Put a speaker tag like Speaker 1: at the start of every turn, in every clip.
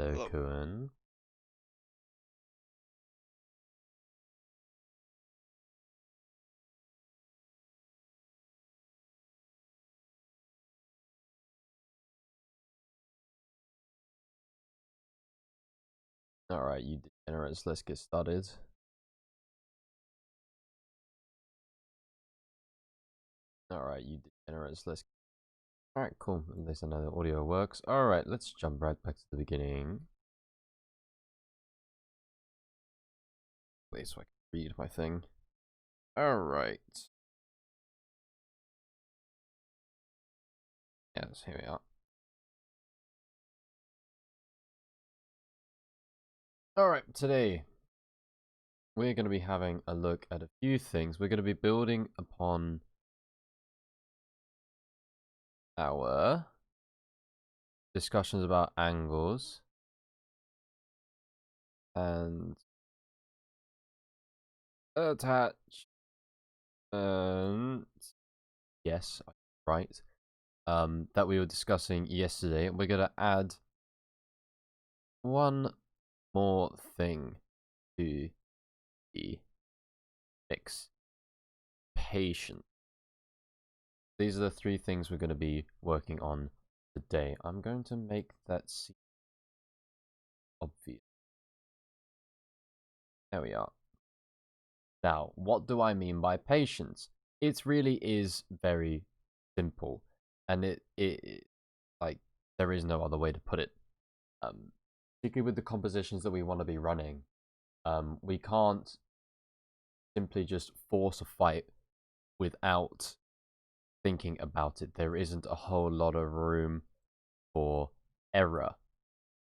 Speaker 1: Hello, Kuhn. Alright, you degenerates, let's get started. Alright, you degenerates, let's... Alright, cool. At least I know the audio works. Alright, let's jump right back to the beginning. Wait, so I can read my thing. Alright. Yes, here we are. Alright, today we're going to be having a look at a few things. We're going to be building upon our discussions about angles and attach and yes, right, that we were discussing yesterday. We're going to add one more thing to the mix: patience. These are the three things we're going to be working on today. I'm going to make that seem obvious. There we are. Now, what do I mean by patience? It really is very simple, and it like there is no other way to put it. Particularly with the compositions that we want to be running, we can't simply just force a fight without thinking about it. There isn't a whole lot of room for error.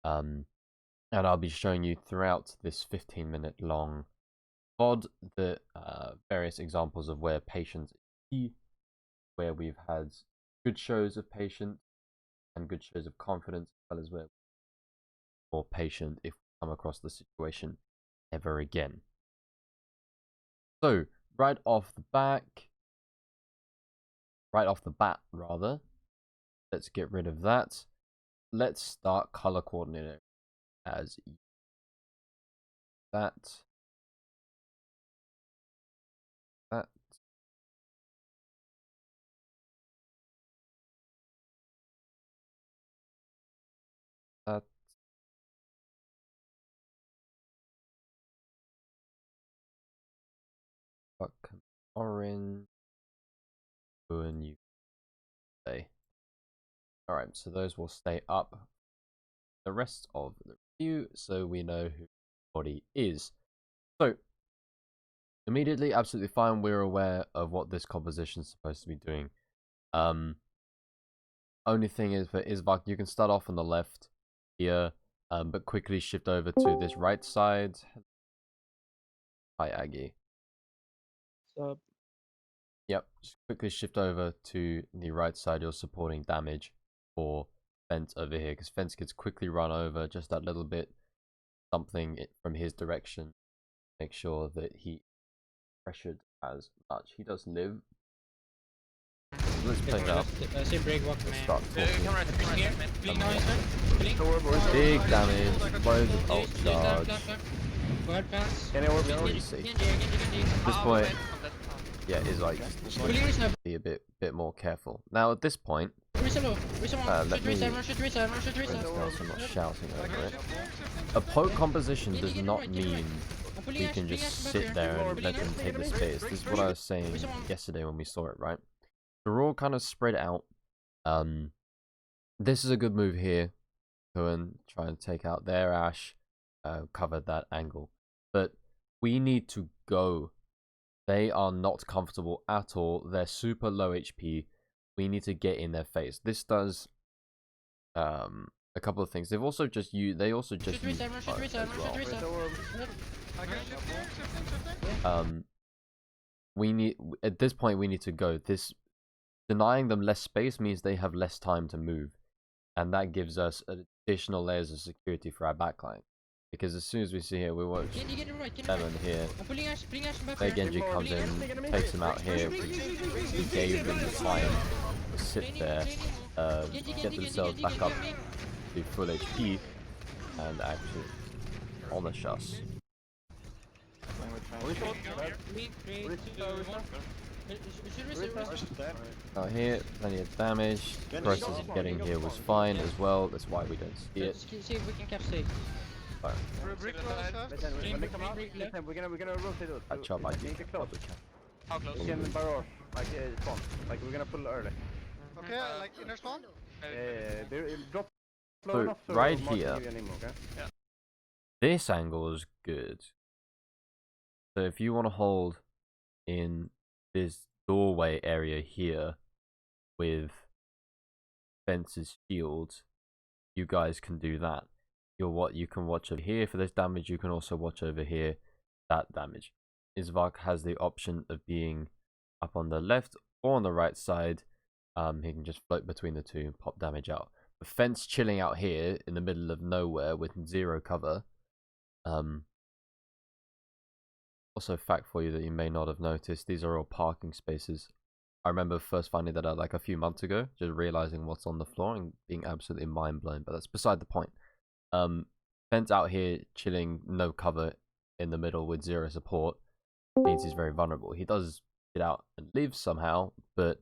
Speaker 1: And I'll be showing you throughout this 15-minute long VOD the various examples of where patience is key, where we've had good shows of patience and good shows of confidence, as well as where we're more patient if we come across the situation ever again. So, right off the bat, rather, let's get rid of that. Let's start color coordinating as that. Orange. And you stay. Alright, so those will stay up the rest of the review, so we know who the body is. So, immediately, absolutely fine. We're aware of what this composition is supposed to be doing. Only thing is for Isvak, you can start off on the left here, but quickly shift over to this right side. Hi, Aggie.
Speaker 2: What's up?
Speaker 1: Yep, just quickly shift over to the right side. You're supporting damage for Fence over here, because Fence gets quickly run over just that little bit. Something from his direction. Make sure that he pressured as much. He does live. Let's play up. Let's start talking. Big damage. Loads of ult charge. At this point, yeah, is like be a bit more careful. Now at this point, let me. I'm not shouting over it. A poke composition does not mean we can just sit there and let them take the space. This is what I was saying yesterday when we saw it, right? They're all kind of spread out. This is a good move here. Go and try and take out their Ashe, cover that angle. But we need to go. They are not comfortable at all. They're super low HP. We need to get in their face. This does a couple of things. They've also just used. They also just use as well. We need at this point. We need to go. This denying them less space means they have less time to move, and that gives us additional layers of security for our backline. Because as soon as we see here, we watch 7 here. Their Genji comes in, takes him out here. We gave them the time to sit there, get themselves back up to full HP, and actually punish us. Out here, plenty of damage. The process of getting here was fine as well. That's why we don't see it.
Speaker 2: See if we can catch safe.
Speaker 1: Fine.
Speaker 3: We're gonna rotate out.
Speaker 1: Catch up, I do.
Speaker 4: How close?
Speaker 3: We can barrage, like spawn. Like we're gonna pull early.
Speaker 4: Okay, like inner spawn?
Speaker 3: Drop slow
Speaker 1: So,
Speaker 3: enough so
Speaker 1: right
Speaker 3: Mark can
Speaker 1: here.
Speaker 3: give you an ammo, okay?
Speaker 4: Yeah.
Speaker 1: This angle is good. So if you want to hold in this doorway area here with fences, shields, you guys can do that. You can watch over here for this damage. You can also watch over here that damage. Isvark has the option of being up on the left or on the right side. He can just float between the two and pop damage out. The fence chilling out here in the middle of nowhere with zero cover. Also, fact for you that you may not have noticed: these are all parking spaces. I remember first finding that out like a few months ago, just realizing what's on the floor and being absolutely mind blown. But that's beside the point. Fence out here chilling, no cover in the middle with zero support means he's very vulnerable. He does get out and live somehow, but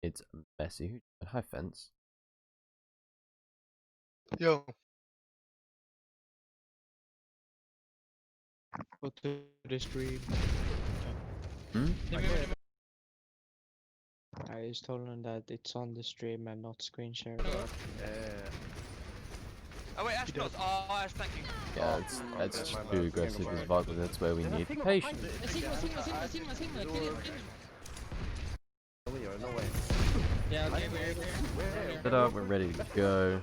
Speaker 1: it's messy. Hi, fence.
Speaker 4: Yo.
Speaker 2: Go to the stream. I just told him that it's on the stream and not screen share.
Speaker 4: Oh wait, Ash close. Oh, Ash flanking.
Speaker 1: Yeah, it's just too aggressive as well, but that's where we need patience.
Speaker 2: Sigma, kill him.
Speaker 3: No way.
Speaker 2: Yeah, okay,
Speaker 1: Set up, we're ready to go.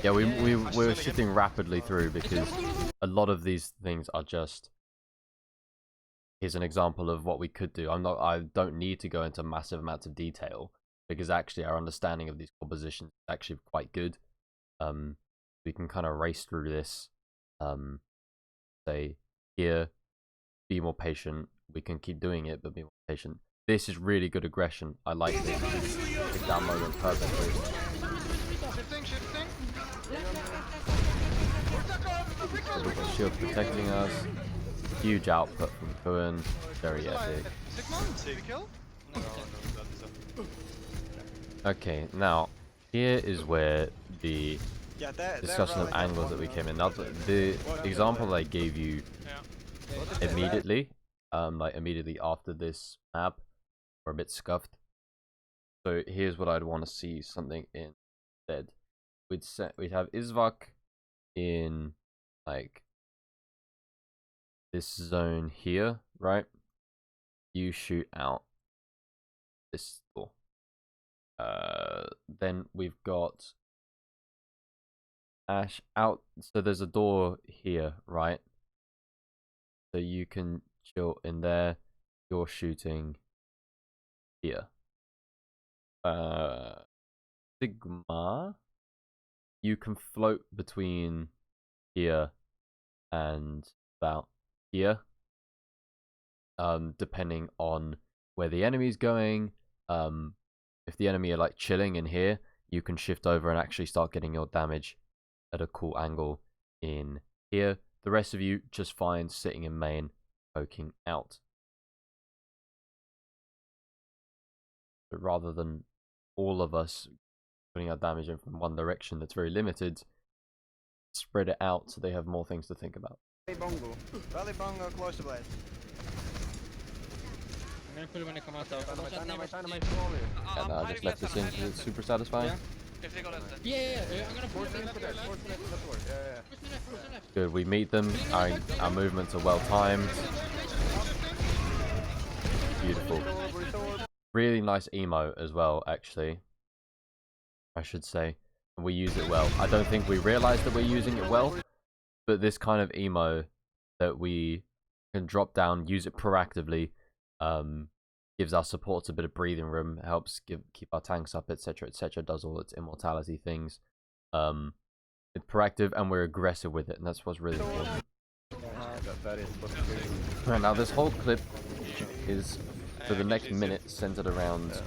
Speaker 1: Yeah, we're shifting rapidly through because a lot of these things are just. Here's an example of what we could do. I don't need to go into massive amounts of detail because actually our understanding of these compositions is actually quite good. We can kind of race through this. Say here, be more patient. We can keep doing it, but be more patient. This is really good aggression. I like this. Pick that moment perfectly.
Speaker 4: Shifting.
Speaker 1: We've got shield protecting us. Huge output from Kuhn. Very epic.
Speaker 4: Sigma? Did we kill? No,
Speaker 1: Okay, now here is where the discussion of angles that we came in. Now the example that I gave you immediately, like immediately after this map, were a bit scuffed. So here's what I'd want to see something instead. We'd have Isvark in like this zone here, right? You shoot out this door. Then we've got Ash out. So there's a door here, right? So you can chill in there. You're shooting here. Sigma, you can float between here and about here, depending on where the enemy's going. If the enemy are like chilling in here, you can shift over and actually start getting your damage at a cool angle in here. The rest of you just fine sitting in main, poking out. But rather than all of us putting our damage in from one direction that's very limited, spread it out so they have more things to think about.
Speaker 3: Rally bongo, close to blade.
Speaker 2: I'm gonna put him when they come out.
Speaker 1: And I just left this in because it's super satisfying.
Speaker 4: If they got left.
Speaker 2: Yeah, I'm gonna put him
Speaker 1: Good, we meet them. Our movements are well timed. Beautiful. Really nice emo as well, actually. I should say. We use it well. I don't think we realize that we're using it well, but this kind of emo that we can drop down, use it proactively, gives our supports a bit of breathing room, helps keep our tanks up, etc., etc., does all its immortality things. It's proactive and we're aggressive with it, and that's what's really important. Right, now this whole clip is for the next minute centered around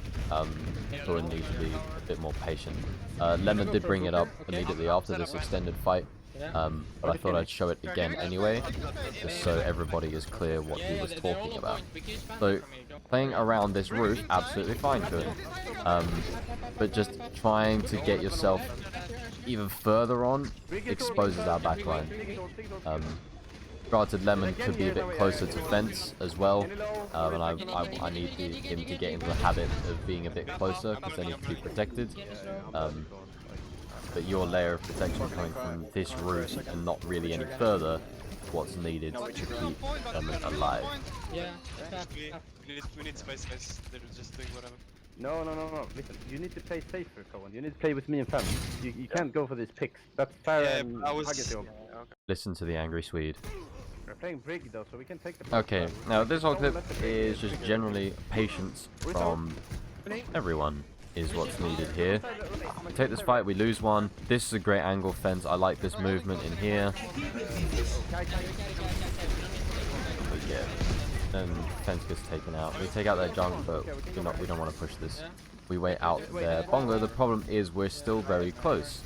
Speaker 1: who need to be a bit more patient. Lemon did bring it up immediately after this extended fight, but I thought I'd show it again anyway, just so everybody is clear what he was talking about. So, playing around this roof, absolutely fine, good. But just trying to get yourself even further on exposes our backline. Granted, Lemon could be a bit closer to fence as well, and I need him to get into the habit of being a bit closer, because then he can be protected. But your layer of protection coming from this roof and not really any further is what's needed to keep Lemon alive.
Speaker 5: Yeah.
Speaker 4: We need space, guys. They're just doing whatever.
Speaker 3: No. Listen, you need to play safer, Cohen. You need to play with me and Fem. You can't go for these picks. That's fair and Haggis.
Speaker 1: Listen to the angry Swede.
Speaker 3: We're playing Brig though, so we can take the.
Speaker 1: Okay, now this whole clip is just generally patience from everyone is what's needed here. Take this fight, we lose one. This is a great angle fence. I like this movement in here. But yeah, then fence gets taken out. We take out their junk, but we don't want to push this. We wait out their bongo. The problem is we're still very close.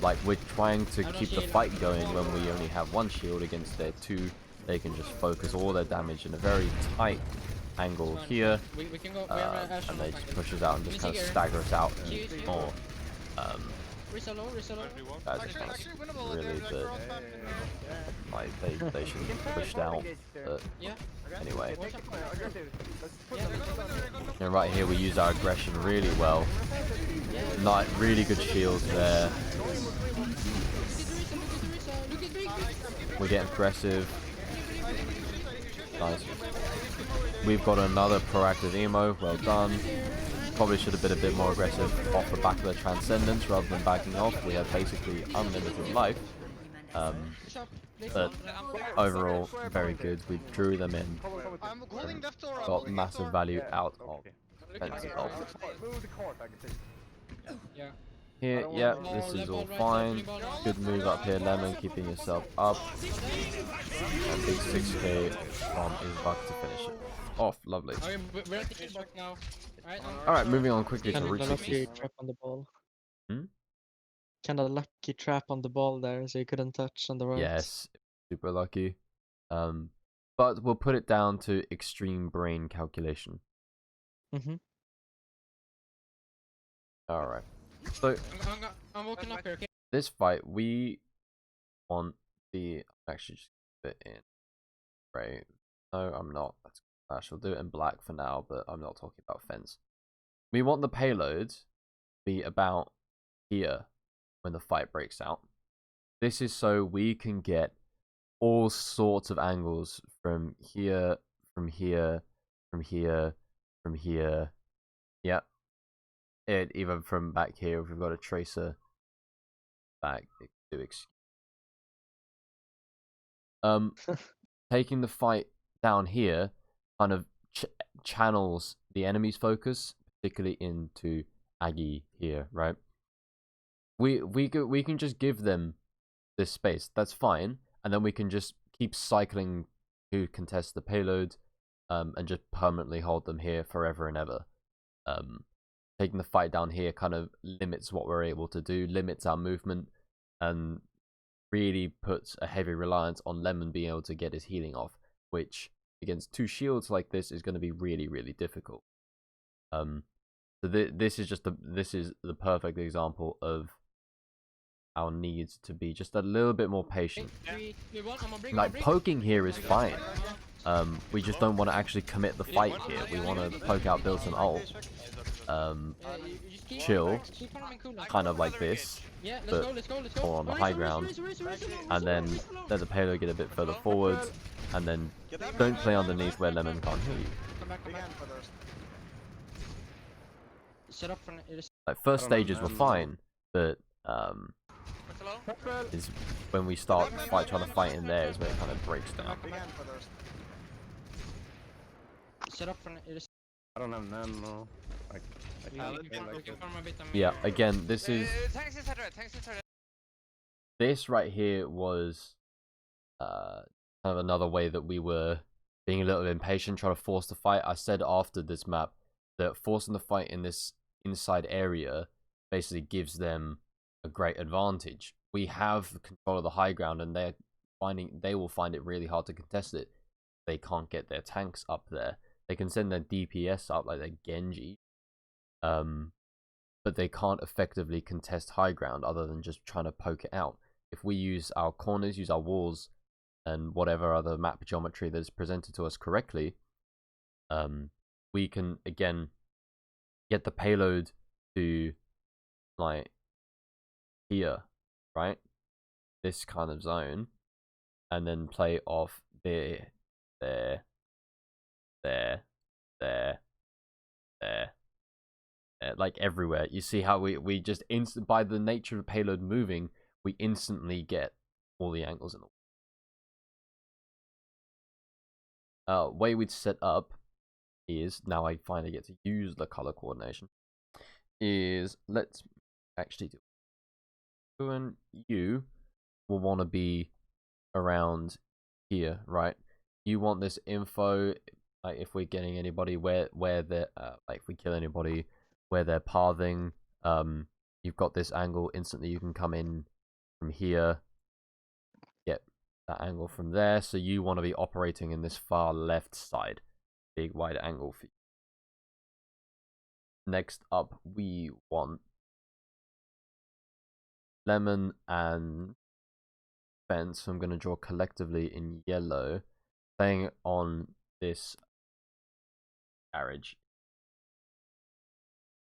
Speaker 1: Like, we're trying to keep the fight going when we only have one shield against their two. They can just focus all their damage in a very tight angle here, and they just push us out and just kind of stagger us out more. That's just really the like they should be pushed out, but anyway. And right here we use our aggression really well. Not really good shields there. We're getting aggressive. Nice. We've got another proactive emo. Well done. Probably should have been a bit more aggressive off the back of the Transcendence rather than backing off. We have basically unlimited life. But overall, very good. We drew them in. Got massive value out of defensive ult. Here, yeah, this is all fine. Good move up here, Lemon, keeping yourself up. And big 6k from Isbak to finish it off. Lovely. Alright, moving on quickly to Route 60.
Speaker 2: Trap on the ball.
Speaker 1: Hmm?
Speaker 2: Kinda lucky trap on the ball there, so you couldn't touch on the right.
Speaker 1: Yes, super lucky. But we'll put it down to extreme brain calculation. Alright. So,
Speaker 5: I'm walking up here, okay?
Speaker 1: this fight, we want the... Actually, just put it in gray. No, I'm not. That's I shall do it in black for now, but I'm not talking about fence. We want the payload to be about here when the fight breaks out. This is so we can get all sorts of angles from here, from here, from here, from here. Yep. Even from back here, if we've got a tracer back, taking the fight down here kind of channels the enemy's focus, particularly into Aggie here, right? We can just give them this space, that's fine, and then we can just keep cycling to contest the payload, and just permanently hold them here forever and ever. Taking the fight down here kind of limits what we're able to do, limits our movement, and really puts a heavy reliance on Lemon being able to get his healing off, which against two shields like this is going to be really, really difficult. So this is the perfect example of our needs to be just a little bit more patient. Like, poking here is fine. We just don't want to actually commit the fight here. We want to poke out, build some ult. Chill, kind of like this, but more on the high ground, and then let the payload get a bit further forward, and then don't play underneath where Lemon can't heal you. Like, first stages were fine, but is when we start trying to fight in there is where it kind of breaks down.
Speaker 3: I don't have nano.
Speaker 1: Yeah, again, this is... This right here was kind of another way that we were being a little bit impatient, trying to force the fight. I said after this map that forcing the fight in this inside area basically gives them a great advantage. We have control of the high ground, and they will find it really hard to contest it. They can't get their tanks up there. They can send their DPS up like their Genji, but they can't effectively contest high ground other than just trying to poke it out. If we use our corners, use our walls, and whatever other map geometry that is presented to us correctly, we can again get the payload to like here, right? This kind of zone, and then play off there, like everywhere. You see how we just by the nature of the payload moving, we instantly get all the angles in the way we'd set up is, now I finally get to use the color coordination, is let's actually do it. And you will want to be around here, right? You want this info, like if we're getting anybody where they're like if we kill anybody where they're pathing, you've got this angle instantly. You can come in from here, get that angle from there. So you want to be operating in this far left side, big wide angle for you. Next up, we want Lemon and Fence. I'm going to draw collectively in yellow, staying on this garage,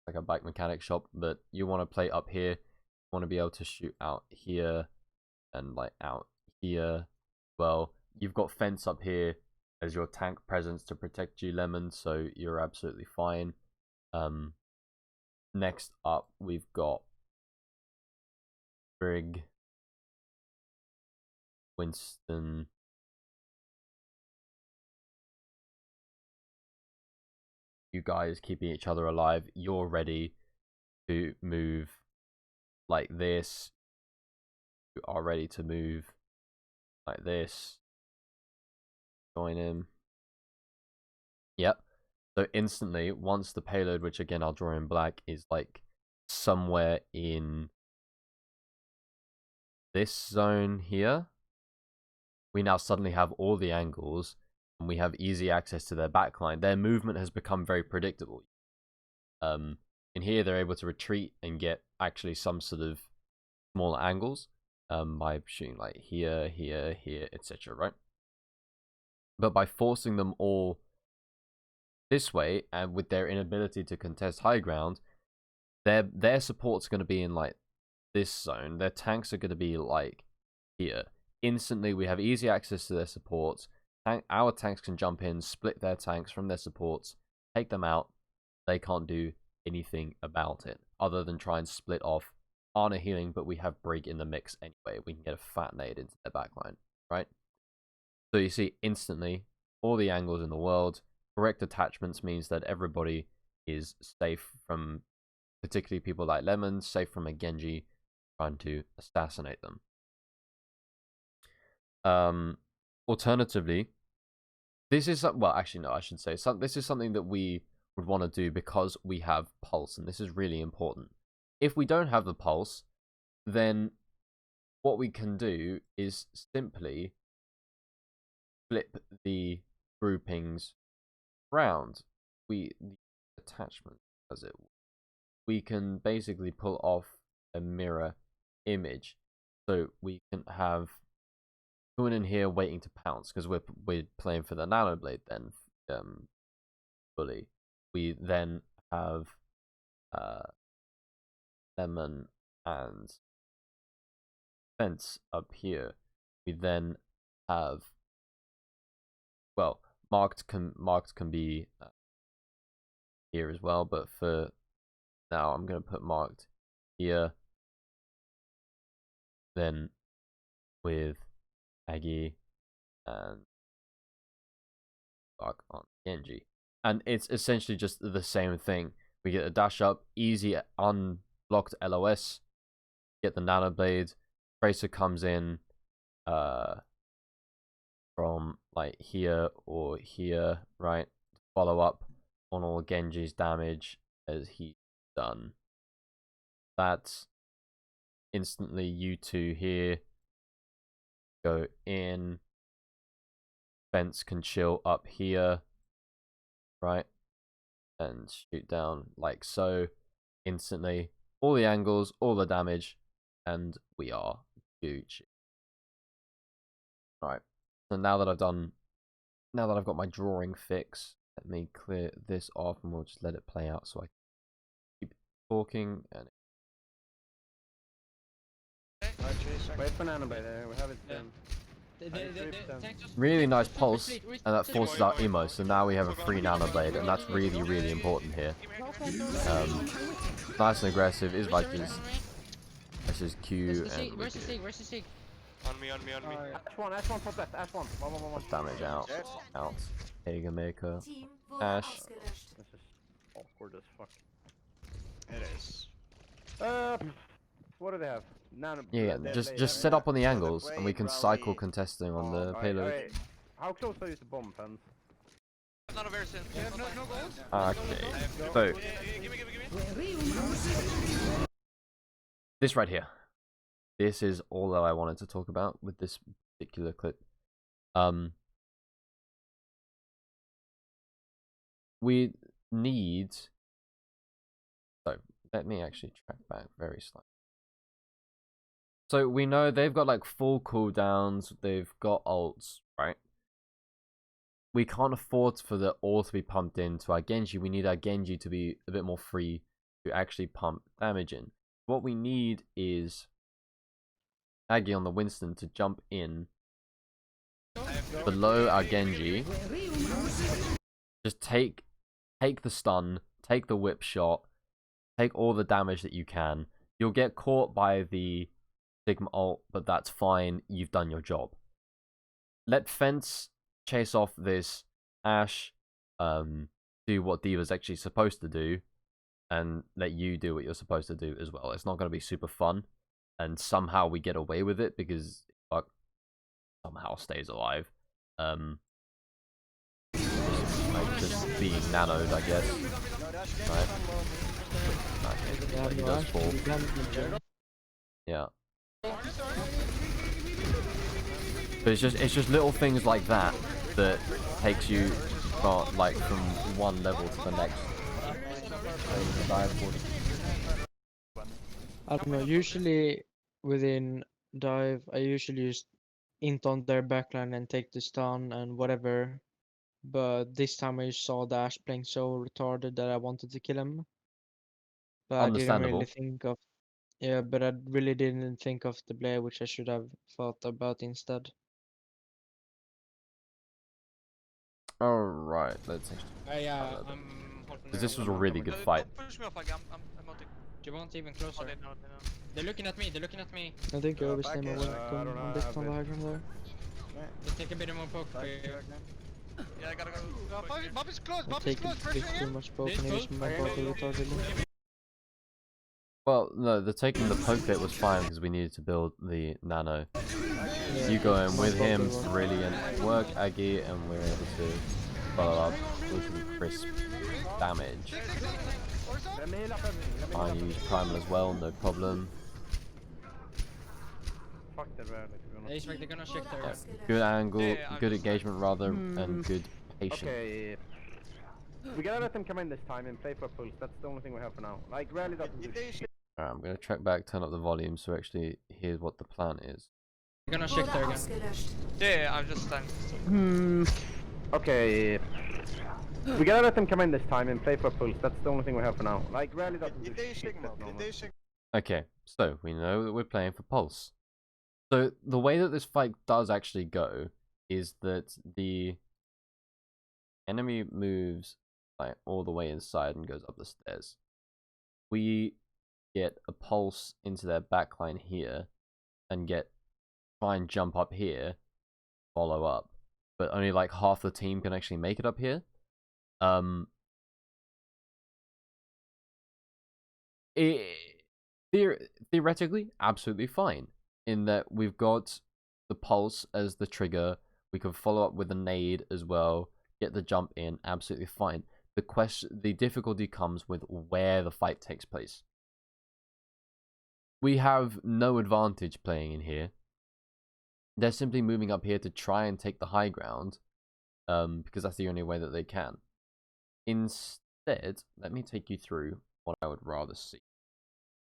Speaker 1: like a bike mechanic shop, but you want to play up here. You want to be able to shoot out here and like out here. Well, you've got Fence up here as your tank presence to protect you, Lemon, so you're absolutely fine. Next up, we've got Brig, Winston, you guys keeping each other alive. You're ready to move like this. You are ready to move like this. Join him. Yep. So instantly, once the payload, which again I'll draw in black, is like somewhere in this zone here, we now suddenly have all the angles and we have easy access to their backline. Their movement has become very predictable. In here, they're able to retreat and get actually some sort of smaller angles by shooting like here, here, here, etc. Right? But by forcing them all this way, and with their inability to contest high ground, their support's going to be in like this zone. Their tanks are going to be like here. Instantly, we have easy access to their supports. Our tanks can jump in, split their tanks from their supports, take them out. They can't do anything about it other than try and split off Arna healing, but we have Brig in the mix anyway. We can get a fat nade into their backline, right? So you see instantly all the angles in the world. Correct attachments means that everybody is safe from, particularly people like Lemon, safe from a Genji trying to assassinate them. Alternatively, this is, well, actually no, I should say, this is something that we would want to do because we have pulse, and this is really important. If we don't have the pulse, then what we can do is simply flip the groupings round. The attachment does it. We can basically pull off a mirror image, so we can have Kuhn in here waiting to pounce because we're playing for the nanoblade. Then fully, we then have Lemon and Fence up here. We then have, well, marked can be here as well, but for now I'm going to put marked here, then with Aggie and Dark on Genji, and it's essentially just the same thing. We get a dash up, easy unblocked LOS, get the nanoblade, Tracer comes in, from like here or here, right? Follow up on all Genji's damage as he's done. That's instantly you two here go in. Fence can chill up here, right? And shoot down like so. Instantly. All the angles, all the damage, and we are Gucci. Alright. So now that I've got my drawing fix, let me clear this off and we'll just let it play out so I can keep talking and
Speaker 3: Wait for Nanoblade there, we have it.
Speaker 1: really nice pulse, and that forces out Emo, so now we have a free Nanoblade, and that's really, really important here. Nice and aggressive, is Vikings. This is Q and
Speaker 5: Where's the Sig? Where's the Sig?
Speaker 4: On me.
Speaker 3: Ash1 top left, Ash1. One.
Speaker 1: damage out. Hager Maker. Ash.
Speaker 3: This is awkward as fuck.
Speaker 4: It is.
Speaker 3: What do they have? Nano.
Speaker 1: Yeah, just set up on the angles, and we can cycle contesting on the payload.
Speaker 3: Alright. How close are you to bomb fence?
Speaker 4: Not a very sin. No goals?
Speaker 1: Okay, so this right here. This is all that I wanted to talk about with this particular clip. We need. So let me actually track back very slightly. So we know they've got like full cooldowns, they've got ults, right? We can't afford for the all to be pumped into our Genji. We need our Genji to be a bit more free to actually pump damage in. What we need is Aggie on the Winston to jump in below our Genji. Just take the stun, take the whip shot, take all the damage that you can. You'll get caught by the Sigma ult, but that's fine. You've done your job. Let Fence chase off this Ash, do what D.Va's actually supposed to do, and let you do what you're supposed to do as well. It's not going to be super fun, and somehow we get away with it because Buck somehow stays alive. Just being nanoed, I guess. Right? Okay, he does fall. Yeah. But it's just little things like that that takes you from one level to the next.
Speaker 2: I don't know, usually within dive, I usually just int on their backline and take the stun and whatever. But this time I saw Dash playing so retarded that I wanted to kill him. But I didn't
Speaker 1: Understandable.
Speaker 2: really think of... Yeah, but I really didn't think of the play, which I should have thought about instead.
Speaker 1: Alright, let's actually...
Speaker 5: I'm
Speaker 1: Because this was a really good fight.
Speaker 4: Push me off, like I'm mounting.
Speaker 5: Do you want even closer?
Speaker 4: Oh, they know.
Speaker 5: They're looking at me.
Speaker 2: I think you overstayed my
Speaker 3: I
Speaker 2: welcome
Speaker 3: don't know,
Speaker 2: a
Speaker 3: I
Speaker 2: bit
Speaker 3: have
Speaker 2: on the
Speaker 3: it.
Speaker 2: high ground there.
Speaker 5: Let's take a bit more poke for you.
Speaker 4: Yeah, I gotta go. Bob is close.
Speaker 2: I take a bit too much poke and use my poke retardedly.
Speaker 1: Well, no, the taking the poke bit was fine because we needed to build the nano.
Speaker 2: Yeah,
Speaker 1: You go in
Speaker 2: my
Speaker 1: with
Speaker 2: poke
Speaker 1: him,
Speaker 2: as well.
Speaker 1: brilliant work, Aggie, and we're able to follow up with crisp damage. I use Primal as well, no problem.
Speaker 3: Fuck that rare, like, to be honest.
Speaker 5: They're gonna check their...
Speaker 1: Yeah. Good angle,
Speaker 4: Yeah, I'm
Speaker 1: good
Speaker 4: just-
Speaker 1: engagement rather, and good patience.
Speaker 3: Okay. We gotta let them come in this time and play for pulse. That's the only thing we have for now. Like, rarely doesn't do shit.
Speaker 1: Alright, I'm gonna track back, turn up the volume so actually here's what the plan is.
Speaker 5: They're gonna check there again.
Speaker 4: Yeah, I'm just standing.
Speaker 3: Okay. We gotta let them come in this time and play for pulse. That's the only thing we have for now. Like, rarely doesn't do shit. That's normal.
Speaker 1: Okay, so we know that we're playing for Pulse. So the way that this fight does actually go is that the enemy moves like all the way inside and goes up the stairs. We get a pulse into their backline here and try and jump up here, follow up. But only like half the team can actually make it up here. Theoretically, absolutely fine. In that we've got the pulse as the trigger, We can follow up with a nade as well. Get the jump in, absolutely fine. The difficulty comes with where the fight takes place. We have no advantage playing in here. They're simply moving up here to try and take the high ground, because that's the only way that they can. Instead, let me take you through what I would rather see.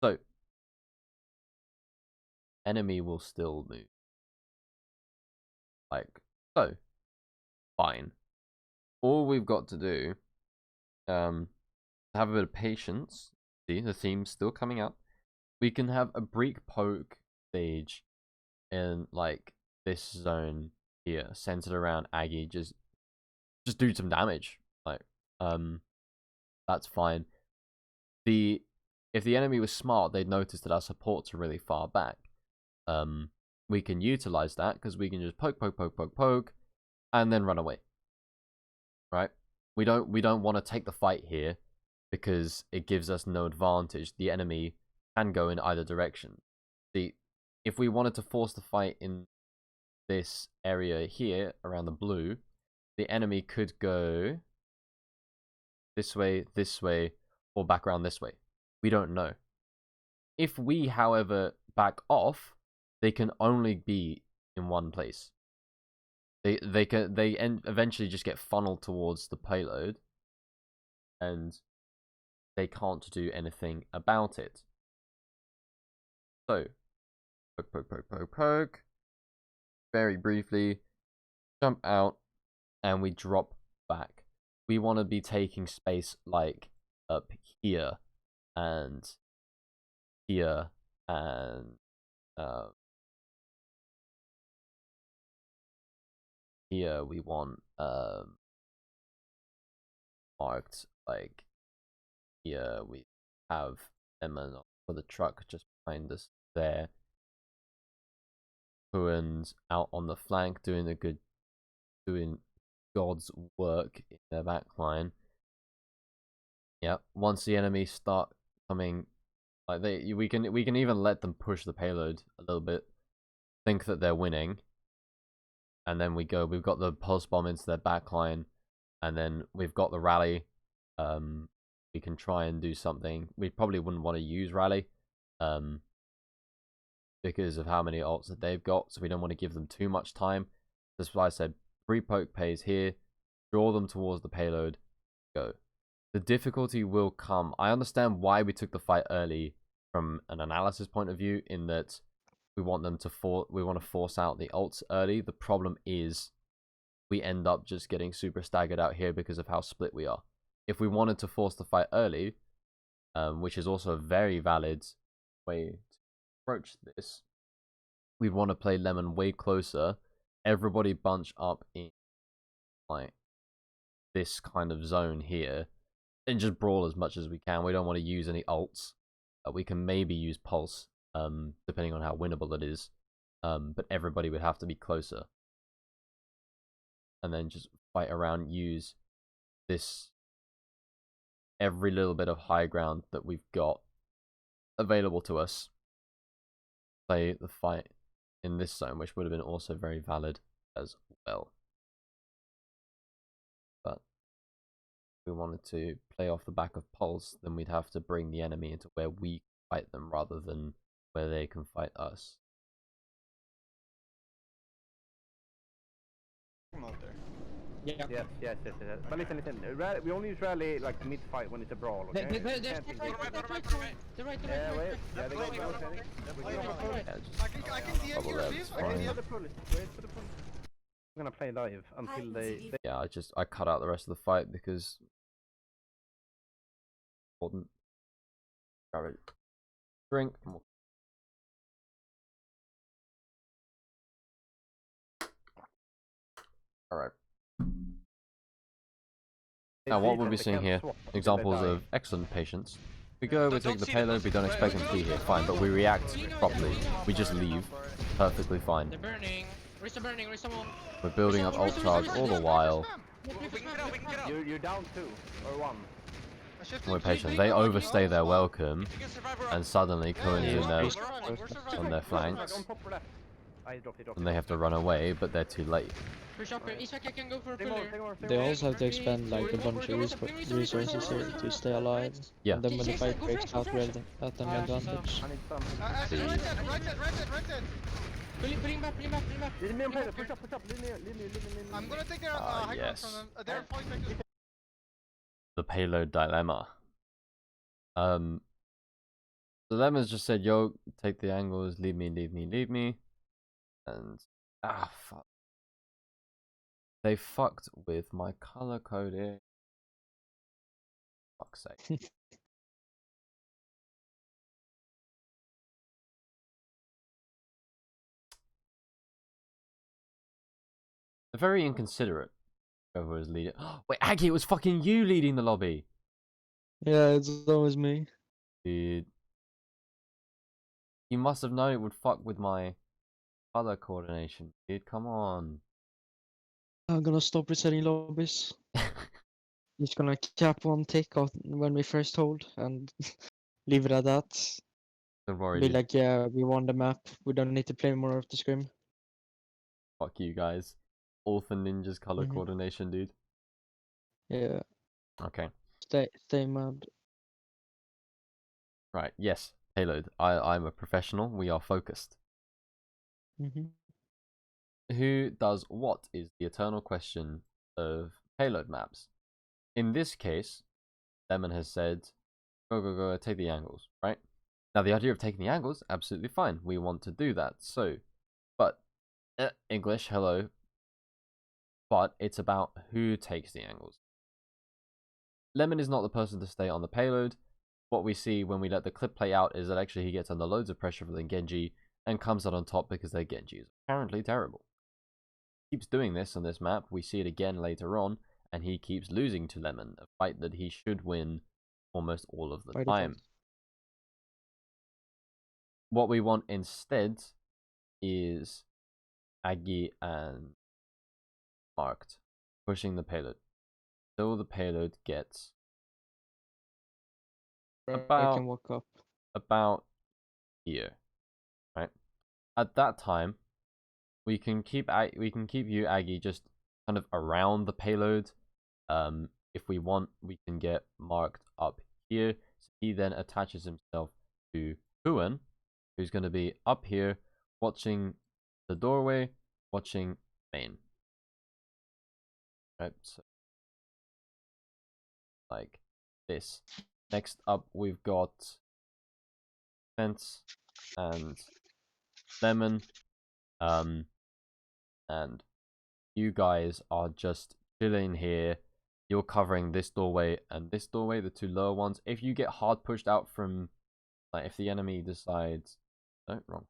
Speaker 1: So, enemy will still move. Like so. Fine. All we've got to do, have a bit of patience. See, the theme's still coming out. We can have a break poke stage in like this zone here, centered around Aggie. Just do some damage. Like, that's fine. If the enemy was smart, they'd notice that our supports are really far back. We can utilize that because we can just poke, and then run away. Right? We don't want to take the fight here because it gives us no advantage. The enemy can go in either direction. See, if we wanted to force the fight in this area here around the blue, the enemy could go this way, or back around this way. We don't know. If we, however, back off, they can only be in one place. They eventually just get funneled towards the payload, and they can't do anything about it. So, poke. Very briefly, jump out, and we drop back. We want to be taking space like up here, and here, and here we want marked like here we have Emma for the truck just behind us there. Puan's out on the flank doing God's work in their back line. Yeah, once the enemies start coming, like we can even let them push the payload a little bit, think that they're winning, and then we've got the pulse bomb into their back line, and then we've got the rally. We can try and do something. We probably wouldn't want to use rally, because of how many ults that they've got, so we don't want to give them too much time. That's why I said pre-poke pays here, draw them towards the payload, go. The difficulty will come. I understand why we took the fight early from an analysis point of view, in that we want to force out the ults early. The problem is we end up just getting super staggered out here because of how split we are. If we wanted to force the fight early, which is also a very valid way to approach this, we'd want to play Lemon way closer. Everybody bunch up in like this kind of zone here, and just brawl as much as we can. We don't want to use any ults. We can maybe use pulse, depending on how winnable it is. But everybody would have to be closer, and then just fight around. Use this every little bit of high ground that we've got available to us. Play the fight in this zone, which would have been also very valid as well. But if we wanted to play off the back of pulse, then we'd have to bring the enemy into where we fight them rather than where they can fight us.
Speaker 5: Yeah.
Speaker 3: Yes. But listen. We only use rally like mid-fight when it's a brawl, okay?
Speaker 5: There's right.
Speaker 3: Yeah, wait. Yeah, they go.
Speaker 4: I can see any of these.
Speaker 3: Wait for the pull. I'm gonna play live until they...
Speaker 1: Yeah, I cut out the rest of the fight because important. Grab a drink. Alright. Now what we'll be seeing here, examples of excellent patience. We go, we take the payload, we don't expect them to be here, fine, but we react properly. We just leave, perfectly fine.
Speaker 5: They're burning. Where's the burning? Where's the one?
Speaker 1: We're building up ult charge all the while.
Speaker 3: You're down 2 or 1.
Speaker 1: We're patient. They overstay their welcome, and suddenly Cohen's in there on their flanks, and they have to run away, but they're too late.
Speaker 5: Push up here. Isak, I can go for a
Speaker 3: Take more,
Speaker 5: filler.
Speaker 3: take more, take
Speaker 2: They
Speaker 3: more.
Speaker 2: also have to expend like a bunch of resources here to stay alive.
Speaker 1: Yeah.
Speaker 2: And then when the
Speaker 5: Chase
Speaker 2: fight
Speaker 5: it, go
Speaker 2: breaks
Speaker 5: fresh, go
Speaker 2: out,
Speaker 5: fresh.
Speaker 2: we're at an advantage.
Speaker 3: I need some.
Speaker 4: Actually, right side, right side, right side, right side.
Speaker 5: Bring him back, bring him back, bring him back.
Speaker 3: Leave me on
Speaker 5: Bring
Speaker 3: payload,
Speaker 5: him
Speaker 3: push up, push up, leave me, leave me, leave me, leave me.
Speaker 4: I'm gonna take their high ground
Speaker 1: yes.
Speaker 4: from them. They're falling back to the
Speaker 1: The payload dilemma. Dilemma's just said, yo, take the angles, leave me, leave me, leave me. And fuck. They fucked with my color coding. Fuck's sake. They're very inconsiderate. Whoever was leading. Wait, Aggie, it was fucking you leading the lobby.
Speaker 2: Yeah, it's always me.
Speaker 1: Dude. You must have known it would fuck with my color coordination, dude. Come on.
Speaker 2: I'm gonna stop resetting lobbies. Just gonna cap one tick out when we first hold and leave it at that.
Speaker 1: Don't worry,
Speaker 2: Be
Speaker 1: dude.
Speaker 2: like, yeah, we won the map. We don't need to play more of the scrim.
Speaker 1: Fuck you guys. Orpha Ninja's color
Speaker 2: Mhm.
Speaker 1: coordination, dude.
Speaker 2: Yeah,
Speaker 1: Okay.
Speaker 2: stay mad.
Speaker 1: Right, yes. Payload. I'm a professional. We are focused. Who does what is the eternal question of payload maps. In this case, Lemon has said, go, go, go, take the angles, right? Now, the idea of taking the angles, absolutely fine. We want to do that. So, but, English, hello. But it's about who takes the angles. Lemon is not the person to stay on the payload. What we see when we let the clip play out is that actually he gets under loads of pressure from the Genji and comes out on top because their Genji is apparently terrible. Keeps doing this on this map. We see it again later on, and he keeps losing to Lemon, a fight that he should win almost all of the
Speaker 2: By
Speaker 1: time.
Speaker 2: default.
Speaker 1: What we want instead is Aggie and Marked pushing the payload. So the payload gets
Speaker 2: I can walk up.
Speaker 1: about here, right? At that time, we can keep you, Aggie, just kind of around the payload. If we want, we can get Marked up here. So he then attaches himself to Huan, who's going to be up here, watching the doorway, watching main. Right, so like this. Next up, we've got Fence and Lemon. And you guys are just chilling here. You're covering this doorway and this doorway, the two lower ones. If you get hard pushed out from, like, if the enemy decides, no, wrong.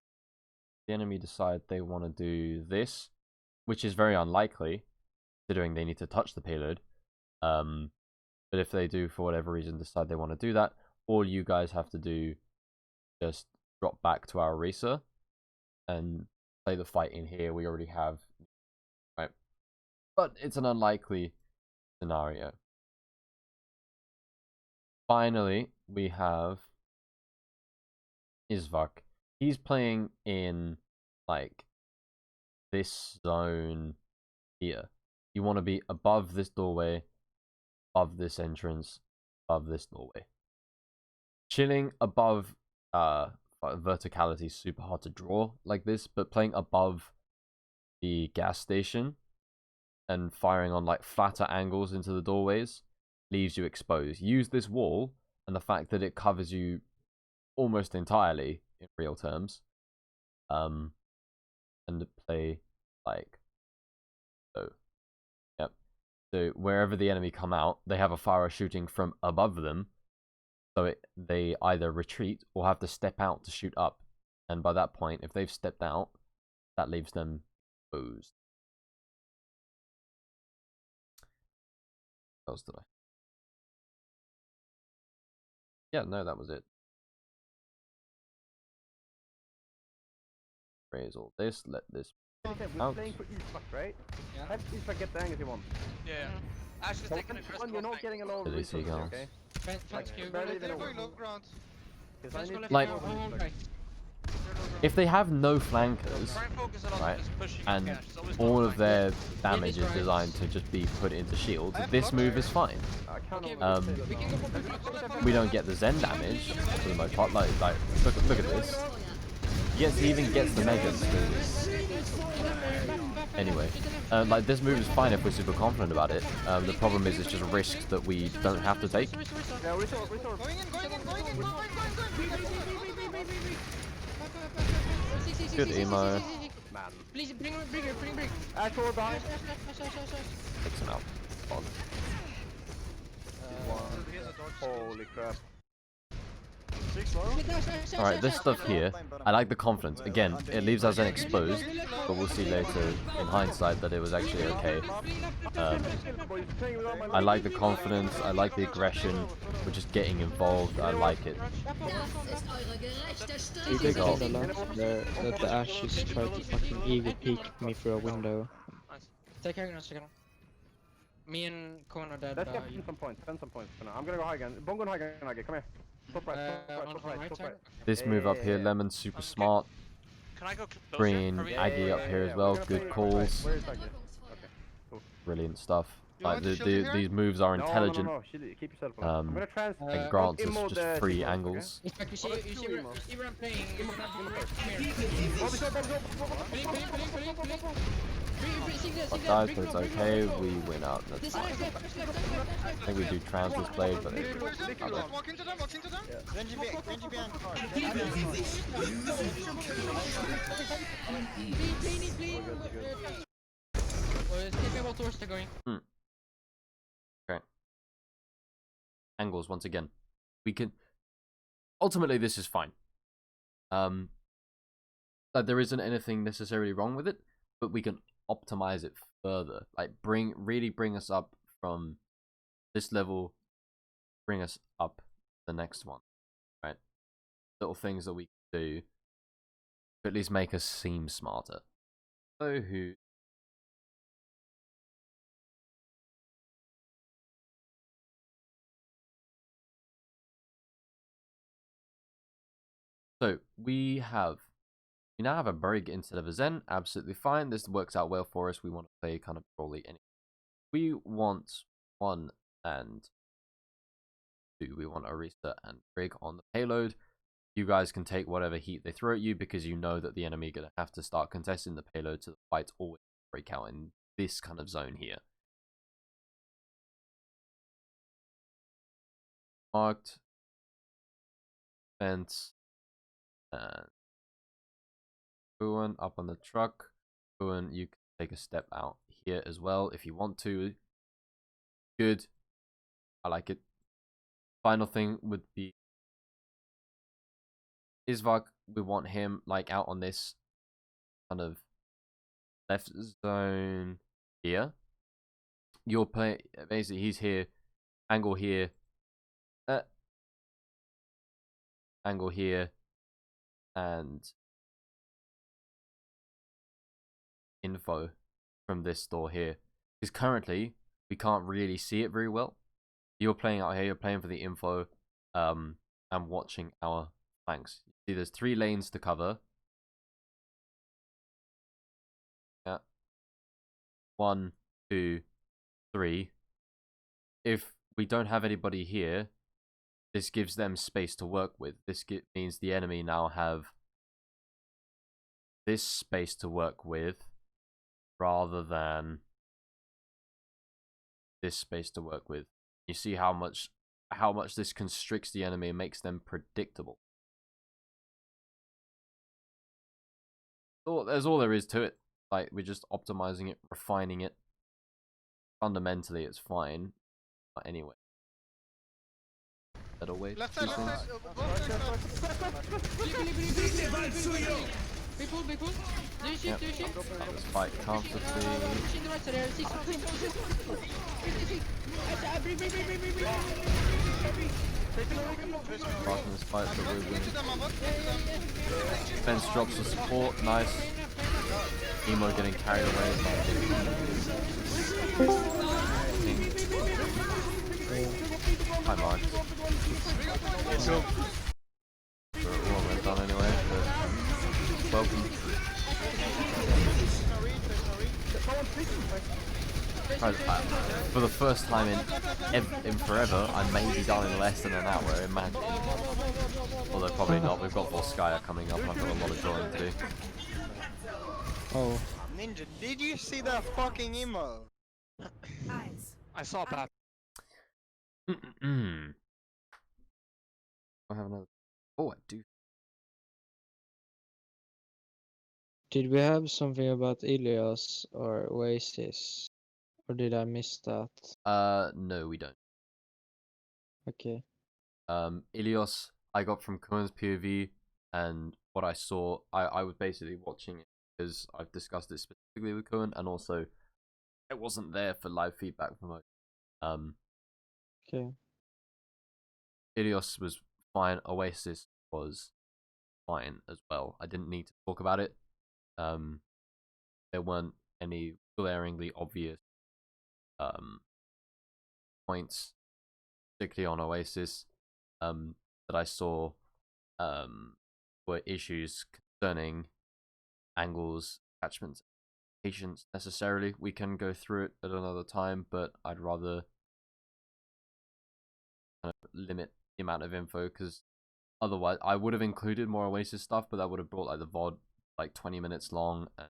Speaker 1: The enemy decide they want to do this, which is very unlikely, considering they need to touch the payload. But if they do, for whatever reason, decide they want to do that, all you guys have to do, just drop back to our Risa and play the fight in here. We already have, right? But it's an unlikely scenario. Finally, we have Isvak. He's playing in, like, this zone here. You want to be above this doorway, above this entrance, above this doorway. Chilling above verticality is super hard to draw like this, but playing above the gas station and firing on, like, flatter angles into the doorways leaves you exposed. Use this wall and the fact that it covers you almost entirely in real terms, and play like so. Yep. So wherever the enemy come out, they have a fire shooting from above them, so they either retreat or have to step out to shoot up. And by that point, if they've stepped out, that leaves them exposed. What else did I? Yeah, no, that was it. Raise all this, let this
Speaker 3: Okay, we're
Speaker 1: out.
Speaker 3: playing for Isvak, right?
Speaker 5: Yeah.
Speaker 3: Have Isvak get the angles he wants.
Speaker 4: Yeah. Actually, taking a crest.
Speaker 3: You're not getting a lot of
Speaker 1: Did they see
Speaker 3: resources,
Speaker 1: guns?
Speaker 3: okay?
Speaker 5: Fence,
Speaker 3: Like,
Speaker 5: Q.
Speaker 3: barely
Speaker 4: They're
Speaker 3: even
Speaker 4: going
Speaker 3: a
Speaker 4: low
Speaker 3: wall.
Speaker 4: ground.
Speaker 3: Because I
Speaker 5: Fence go
Speaker 3: need
Speaker 5: left,
Speaker 1: Like-
Speaker 5: go right.
Speaker 4: They're low
Speaker 1: if they have no flankers,
Speaker 4: Try and focus a lot
Speaker 1: right,
Speaker 4: on just pushing
Speaker 1: and
Speaker 4: cash. It's always
Speaker 1: all
Speaker 4: not
Speaker 1: of
Speaker 4: like
Speaker 1: their damage is designed to just be put into shield, this move is fine.
Speaker 2: Okay,
Speaker 1: Um,
Speaker 2: we can go for push.
Speaker 1: We don't get the Zen damage for the most part. Like look at this. He even gets the megas. Anyway, like this move is fine if we're super confident about it. The problem is it's just risks that we don't have to take.
Speaker 3: Yeah, resolve.
Speaker 1: Good emo.
Speaker 3: Man.
Speaker 5: Please bring.
Speaker 3: Actual behind.
Speaker 1: Takes him out. On.
Speaker 3: Holy crap.
Speaker 1: Alright, this stuff here, I like the confidence. Again, it leaves us exposed, but we'll see later in hindsight that it was actually okay. I like the confidence, I like the aggression, we're just getting involved, I like it.
Speaker 2: We did get a lot there that the Ashes tried to fucking ego peek me through a window.
Speaker 5: Take care, second. Me and Kona dead.
Speaker 3: Let's get some points. Spend some points for now. I'm gonna go high again. Bongo high again. Come here. Top right.
Speaker 1: This move up here, Lemon's super smart.
Speaker 4: Can I go closer?
Speaker 1: Bringing
Speaker 4: Are we-
Speaker 1: Aggie up here as well, good calls.
Speaker 3: Where is Aggie? Okay. Cool.
Speaker 1: Brilliant stuff.
Speaker 6: You
Speaker 1: Like
Speaker 6: want to shield here?
Speaker 1: these moves are intelligent.
Speaker 3: No. Keep yourself alive. I'm gonna transfer.
Speaker 1: And grants us just free angles.
Speaker 5: In fact, you see where I'm playing.
Speaker 1: But guys, but it's okay, we win out. That's fine. I think we do trans this play, but it,
Speaker 6: Walk into them. Renji behind car.
Speaker 5: Take me about towards the going.
Speaker 1: Okay. Angles once again. We can ultimately this is fine. Like there isn't anything necessarily wrong with it, but we can optimize it further. Like really bring us up from this level, bring us up the next one. Right? Little things that we can do to at least make us seem smarter. So who So we now have a Brig instead of a Zen, absolutely fine. This works out well for us. We want to play kind of Broly anyway. We want 1 and 2. We want Arista and Brig on the payload. You guys can take whatever heat they throw at you because you know that the enemy are going to have to start contesting the payload, so the fights always break out in this kind of zone here. Marked. Fence. And Buan up on the truck. Buan, you can take a step out here as well if you want to. Good. I like it. Final thing would be Isvak. We want him like out on this kind of left zone here. You're playing basically he's here, angle here, angle here, and info from this store here. Because currently we can't really see it very well. You're playing out here, you're playing for the info, and watching our flanks. See, there's 3 lanes to cover. Yeah. 1, 2, 3. If we don't have anybody here, this gives them space to work with. This means the enemy now have this space to work with rather than this space to work with. You see how much this constricts the enemy and makes them predictable. So that's all there is to it. Like, we're just optimizing it, refining it. Fundamentally, it's fine. But anyway. Better way to
Speaker 6: Left
Speaker 1: do
Speaker 6: side.
Speaker 5: Be cool. Do you shoot?
Speaker 1: Yep. This fight comfortably.
Speaker 5: Pushing the right side there. 6.
Speaker 1: Marking this fight for Ruben.
Speaker 6: Into them, Avot.
Speaker 1: Defense drops the support, nice. Emo getting carried away by Hi Mark. We're almost done anyway, but welcome. For the first time in forever, I may be done in less than an hour, imagine. Although probably not, we've got Volskaya coming up and I've got a lot of drawing to do.
Speaker 2: Oh.
Speaker 6: Ninja, did you see that fucking emo?
Speaker 5: I saw Pap.
Speaker 1: I have another. Oh, I do.
Speaker 2: Did we have something about Ilios or Oasis? Or did I miss that?
Speaker 1: No, we don't.
Speaker 2: Okay.
Speaker 1: Ilios, I got from Cohen's POV, and what I saw, I was basically watching it because I've discussed it specifically with Cohen, and also it wasn't there for live feedback from most.
Speaker 2: Okay.
Speaker 1: Ilios was fine. Oasis was fine as well. I didn't need to talk about it. There weren't any glaringly obvious points, particularly on Oasis, that I saw were issues concerning angles, attachments, patience necessarily. We can go through it at another time, but I'd rather kind of limit the amount of info because otherwise I would have included more Oasis stuff, but that would have brought like the VOD like 20 minutes long, and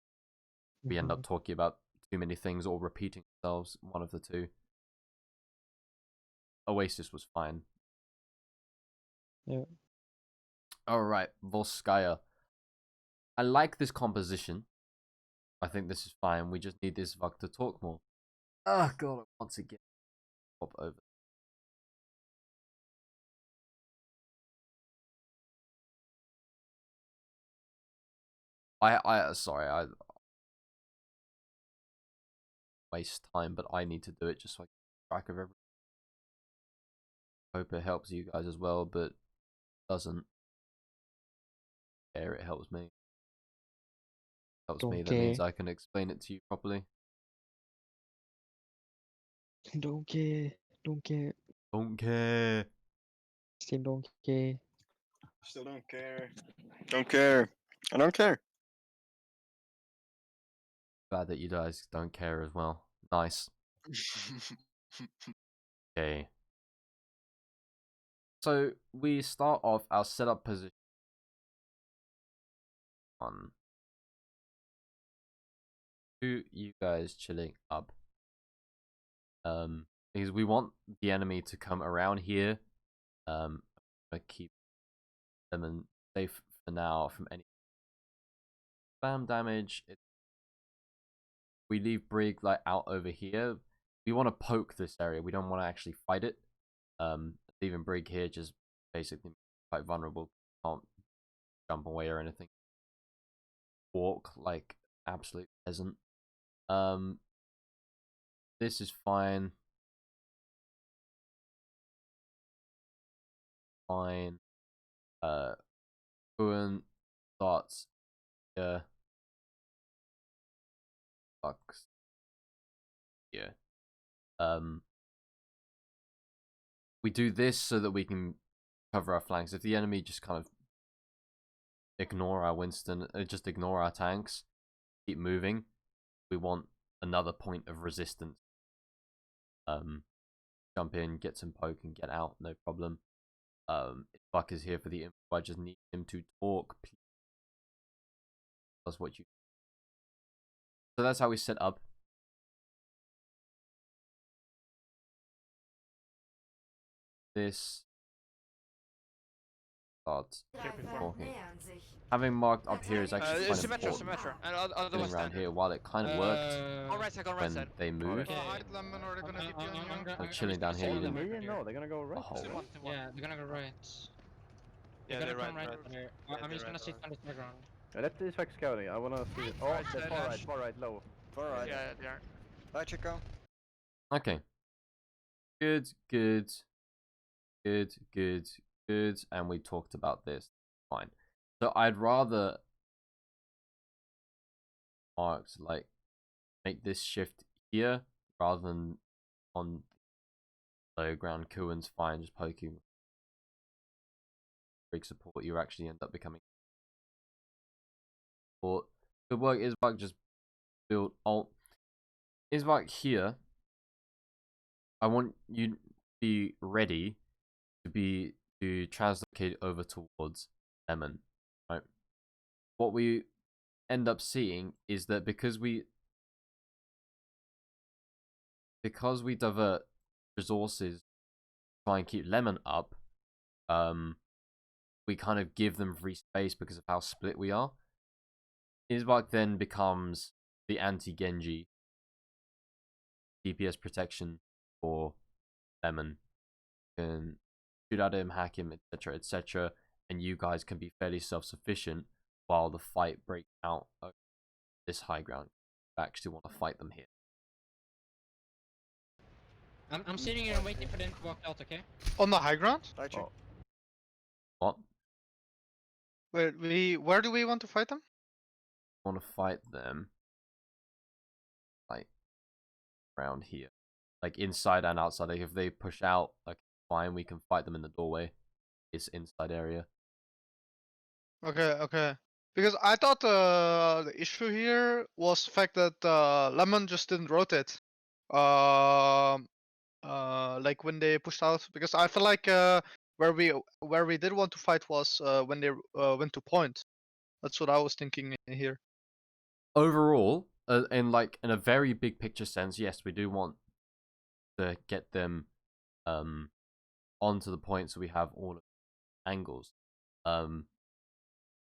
Speaker 1: we end up talking about too many things or repeating ourselves, one of the two. Oasis was fine.
Speaker 2: Yeah.
Speaker 1: Alright, Volskaya. I like this composition. I think this is fine. We just need this Vuk to talk more. Oh god, once again. Pop over. Sorry, I waste time, but I need to do it just so I keep track of everything. Hope it helps you guys as well, but it doesn't. It helps me. Helps me, that means I can explain it to you properly.
Speaker 2: Don't care. Don't care.
Speaker 1: Don't care.
Speaker 2: Still don't care.
Speaker 6: Still don't care. Don't care. I don't care.
Speaker 1: Glad that you guys don't care as well. Nice. Okay. So we start off our setup position on you guys chilling up. Because we want the enemy to come around here. Keep them safe for now from any spam damage. We leave Brig like out over here. We want to poke this area. We don't want to actually fight it. Leaving Brig here just basically quite vulnerable. Can't jump away or anything. Walk like absolute peasant. This is fine. Fine. Kuan starts here. Fucks. Yeah. We do this so that we can cover our flanks. If the enemy just kind of ignore our Winston, just ignore our tanks, keep moving, we want another point of resistance. Jump in, get some poke, and get out, no problem. If Buck is here for the info, I just need him to talk. Please. That's what you. So that's how we set up. This starts talking. Having marked up here is actually kind of important. Sitting around here, while it kind of worked when they moved. Chilling down here, you didn't.
Speaker 3: No, they're gonna go right.
Speaker 5: Yeah, they're gonna go right.
Speaker 4: Yeah,
Speaker 5: They're
Speaker 4: they're
Speaker 5: gonna
Speaker 4: right.
Speaker 5: come right there. I'm just gonna sit on the background.
Speaker 3: Let's do this scouting. I wanna see it. Oh,
Speaker 4: Right,
Speaker 3: that's far right, low.
Speaker 6: Alright.
Speaker 4: Yeah, they are.
Speaker 6: Bye, Chico.
Speaker 1: Okay. Good. And we talked about this. Fine. So I'd rather marks like make this shift here rather than on low ground. Kuan's fine, just poking. Big support, you actually end up becoming support. Good work, Isbak. Just build alt. Isbak here. I want you to be ready to translocate over towards Lemon. Right. What we end up seeing is that because we divert resources to try and keep Lemon up, we kind of give them free space because of how split we are. Isbak then becomes the anti-Genji DPS protection for Lemon. You can shoot at him, hack him, etc., etc., and you guys can be fairly self-sufficient while the fight breaks out over this high ground. You actually want to fight them here.
Speaker 5: I'm sitting here and waiting for them to walk out, okay?
Speaker 6: On the high ground?
Speaker 3: Oh.
Speaker 1: What?
Speaker 6: Where do we want to fight them?
Speaker 1: Want to fight them like around here, like inside and outside. Like if they push out, like fine, we can fight them in the doorway. It's inside area.
Speaker 6: Okay. Because I thought the issue here was the fact that Lemon just didn't rotate. Like when they pushed out, because I feel like where we did want to fight was when they went to point. That's what I was thinking here.
Speaker 1: Overall, in a very big picture sense, yes, we do want to get them onto the point so we have all of the angles.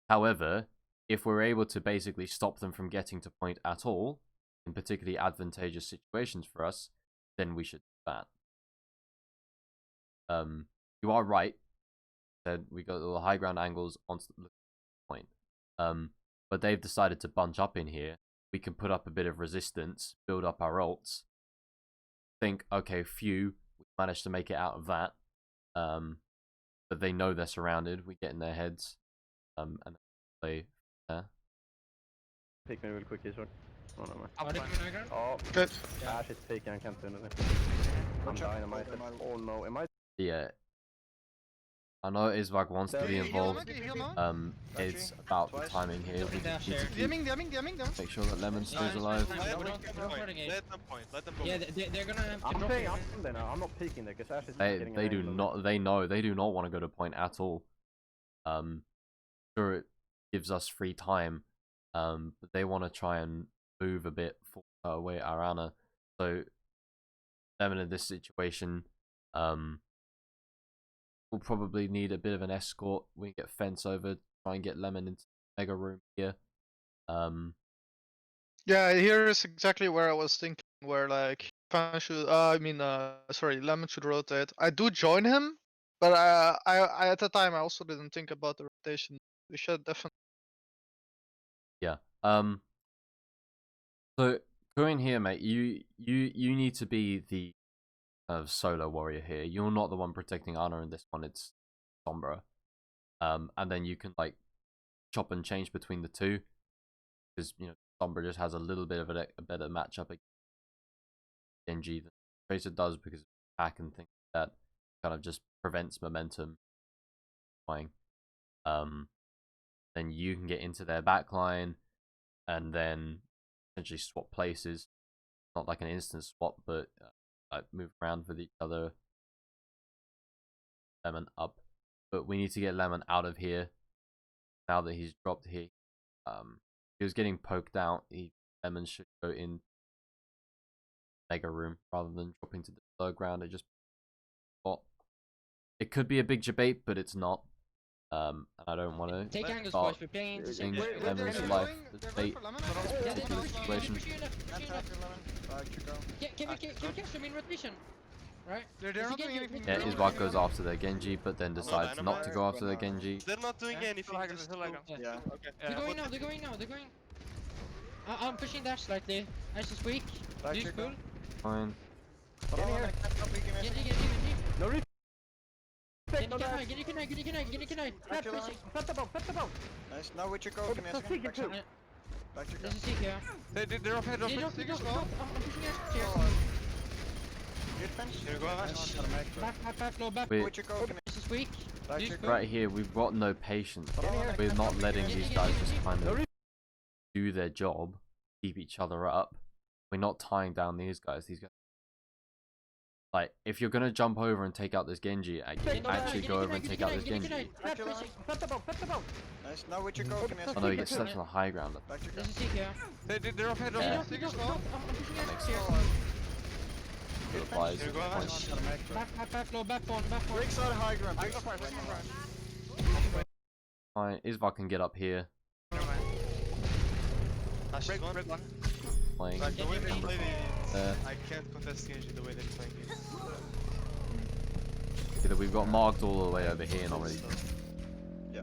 Speaker 1: However, if we're able to basically stop them from getting to point at all, in particularly advantageous situations for us, then we should do that. You are right. That we got all the high ground angles onto the point. But they've decided to bunch up in here. We can put up a bit of resistance, build up our ults. Think, okay, phew, we managed to make it out of that. But they know they're surrounded. We get in their heads, and play there.
Speaker 3: Take me real quick, Ishwar. Oh, no, man.
Speaker 5: Are they coming high ground?
Speaker 3: Oh,
Speaker 6: Good.
Speaker 3: Ash is taken, I can't do anything. I'm dynamite. Oh no, am I?
Speaker 1: Yeah. I know Isbak wants to be involved. It's about the timing here. We just need to keep, make sure that Lemon stays alive.
Speaker 4: Let them point.
Speaker 5: Yeah, they're gonna have to
Speaker 3: I'm
Speaker 5: drop
Speaker 3: saying
Speaker 5: it.
Speaker 3: I'm there now. I'm not peeking there because Ash is
Speaker 1: They
Speaker 3: getting
Speaker 1: they
Speaker 3: an
Speaker 1: do
Speaker 3: angle.
Speaker 1: not they know they do not want to go to point at all. Sure, it gives us free time, but they want to try and move a bit away at Arana. So Lemon in this situation, we'll probably need a bit of an escort. We can get fence over, try and get Lemon into the mega room here.
Speaker 6: Yeah, here is exactly where I was thinking. Where like, Fan should, sorry, Lemon should rotate. I do join him, but I at the time I also didn't think about the rotation. We should definitely.
Speaker 1: Yeah. So going here, mate, you need to be the solo warrior here. You're not the one protecting Ana in this one. It's Sombra. And then you can like chop and change between the two, because Sombra just has a little bit of a better matchup against Genji than Tracer does, because hack and things like that kind of just prevents momentum. Then you can get into their backline and then essentially swap places. Not like an instant swap, but like move around with each other. Lemon up, but we need to get Lemon out of here now that he's dropped here. He was getting poked out. Lemon should go in mega room rather than dropping to the low ground. It could be a big debate, but it's not. And I don't want to
Speaker 5: Take angles, boys. We're playing into
Speaker 1: change
Speaker 5: second.
Speaker 1: Lemon's life. Debate situation.
Speaker 5: Can we catch them in rotation? Right?
Speaker 6: They're not doing anything.
Speaker 1: Yeah, Isbak goes after their Genji, but then decides not to go after their Genji.
Speaker 4: They're not doing anything.
Speaker 5: Yeah.
Speaker 4: Okay.
Speaker 5: They're going now. I'm pushing Dash slightly. Dash is weak. Dude's full.
Speaker 1: Fine.
Speaker 5: Genji.
Speaker 3: No reach.
Speaker 5: Genji can I. Crap, pushing.
Speaker 3: Set the bomb.
Speaker 6: Nice. Now with your go.
Speaker 5: There's a seek here.
Speaker 6: They're off head.
Speaker 5: Yeah, drop. I'm pushing Dash here.
Speaker 4: Here we go, Ash.
Speaker 5: Back, low, back.
Speaker 1: We're,
Speaker 5: This is weak. Dude's full.
Speaker 1: right here, we've got no patience. We're not letting these guys just kind of do their job, keep each other up. We're not tying down these guys. These guys. Like, if you're gonna jump over and take out this Genji, actually go over and take out this Genji.
Speaker 3: Flip the bomb, flip the bomb.
Speaker 7: Nice, now with your coconut.
Speaker 1: Oh no, he gets stepped on the high ground.
Speaker 7: Back to
Speaker 5: There's a seek here.
Speaker 4: They're off head,
Speaker 1: Yeah.
Speaker 4: off head, as well.
Speaker 5: I'm pushing
Speaker 1: That
Speaker 5: it
Speaker 1: makes
Speaker 5: here.
Speaker 1: sense. It applies.
Speaker 4: Here you go,
Speaker 1: Points.
Speaker 5: Back low, back one.
Speaker 7: Bricks on high ground.
Speaker 3: I
Speaker 7: Bricks
Speaker 3: go
Speaker 7: on
Speaker 3: first,
Speaker 7: high
Speaker 3: I
Speaker 7: ground.
Speaker 3: go first.
Speaker 1: Fine. Isva can get up here.
Speaker 4: Break one.
Speaker 1: Playing.
Speaker 4: Like, the way they play
Speaker 1: There.
Speaker 4: I can't contest Genji the way they're playing it.
Speaker 1: Either we've got marked all the way over here and already.
Speaker 7: Yeah.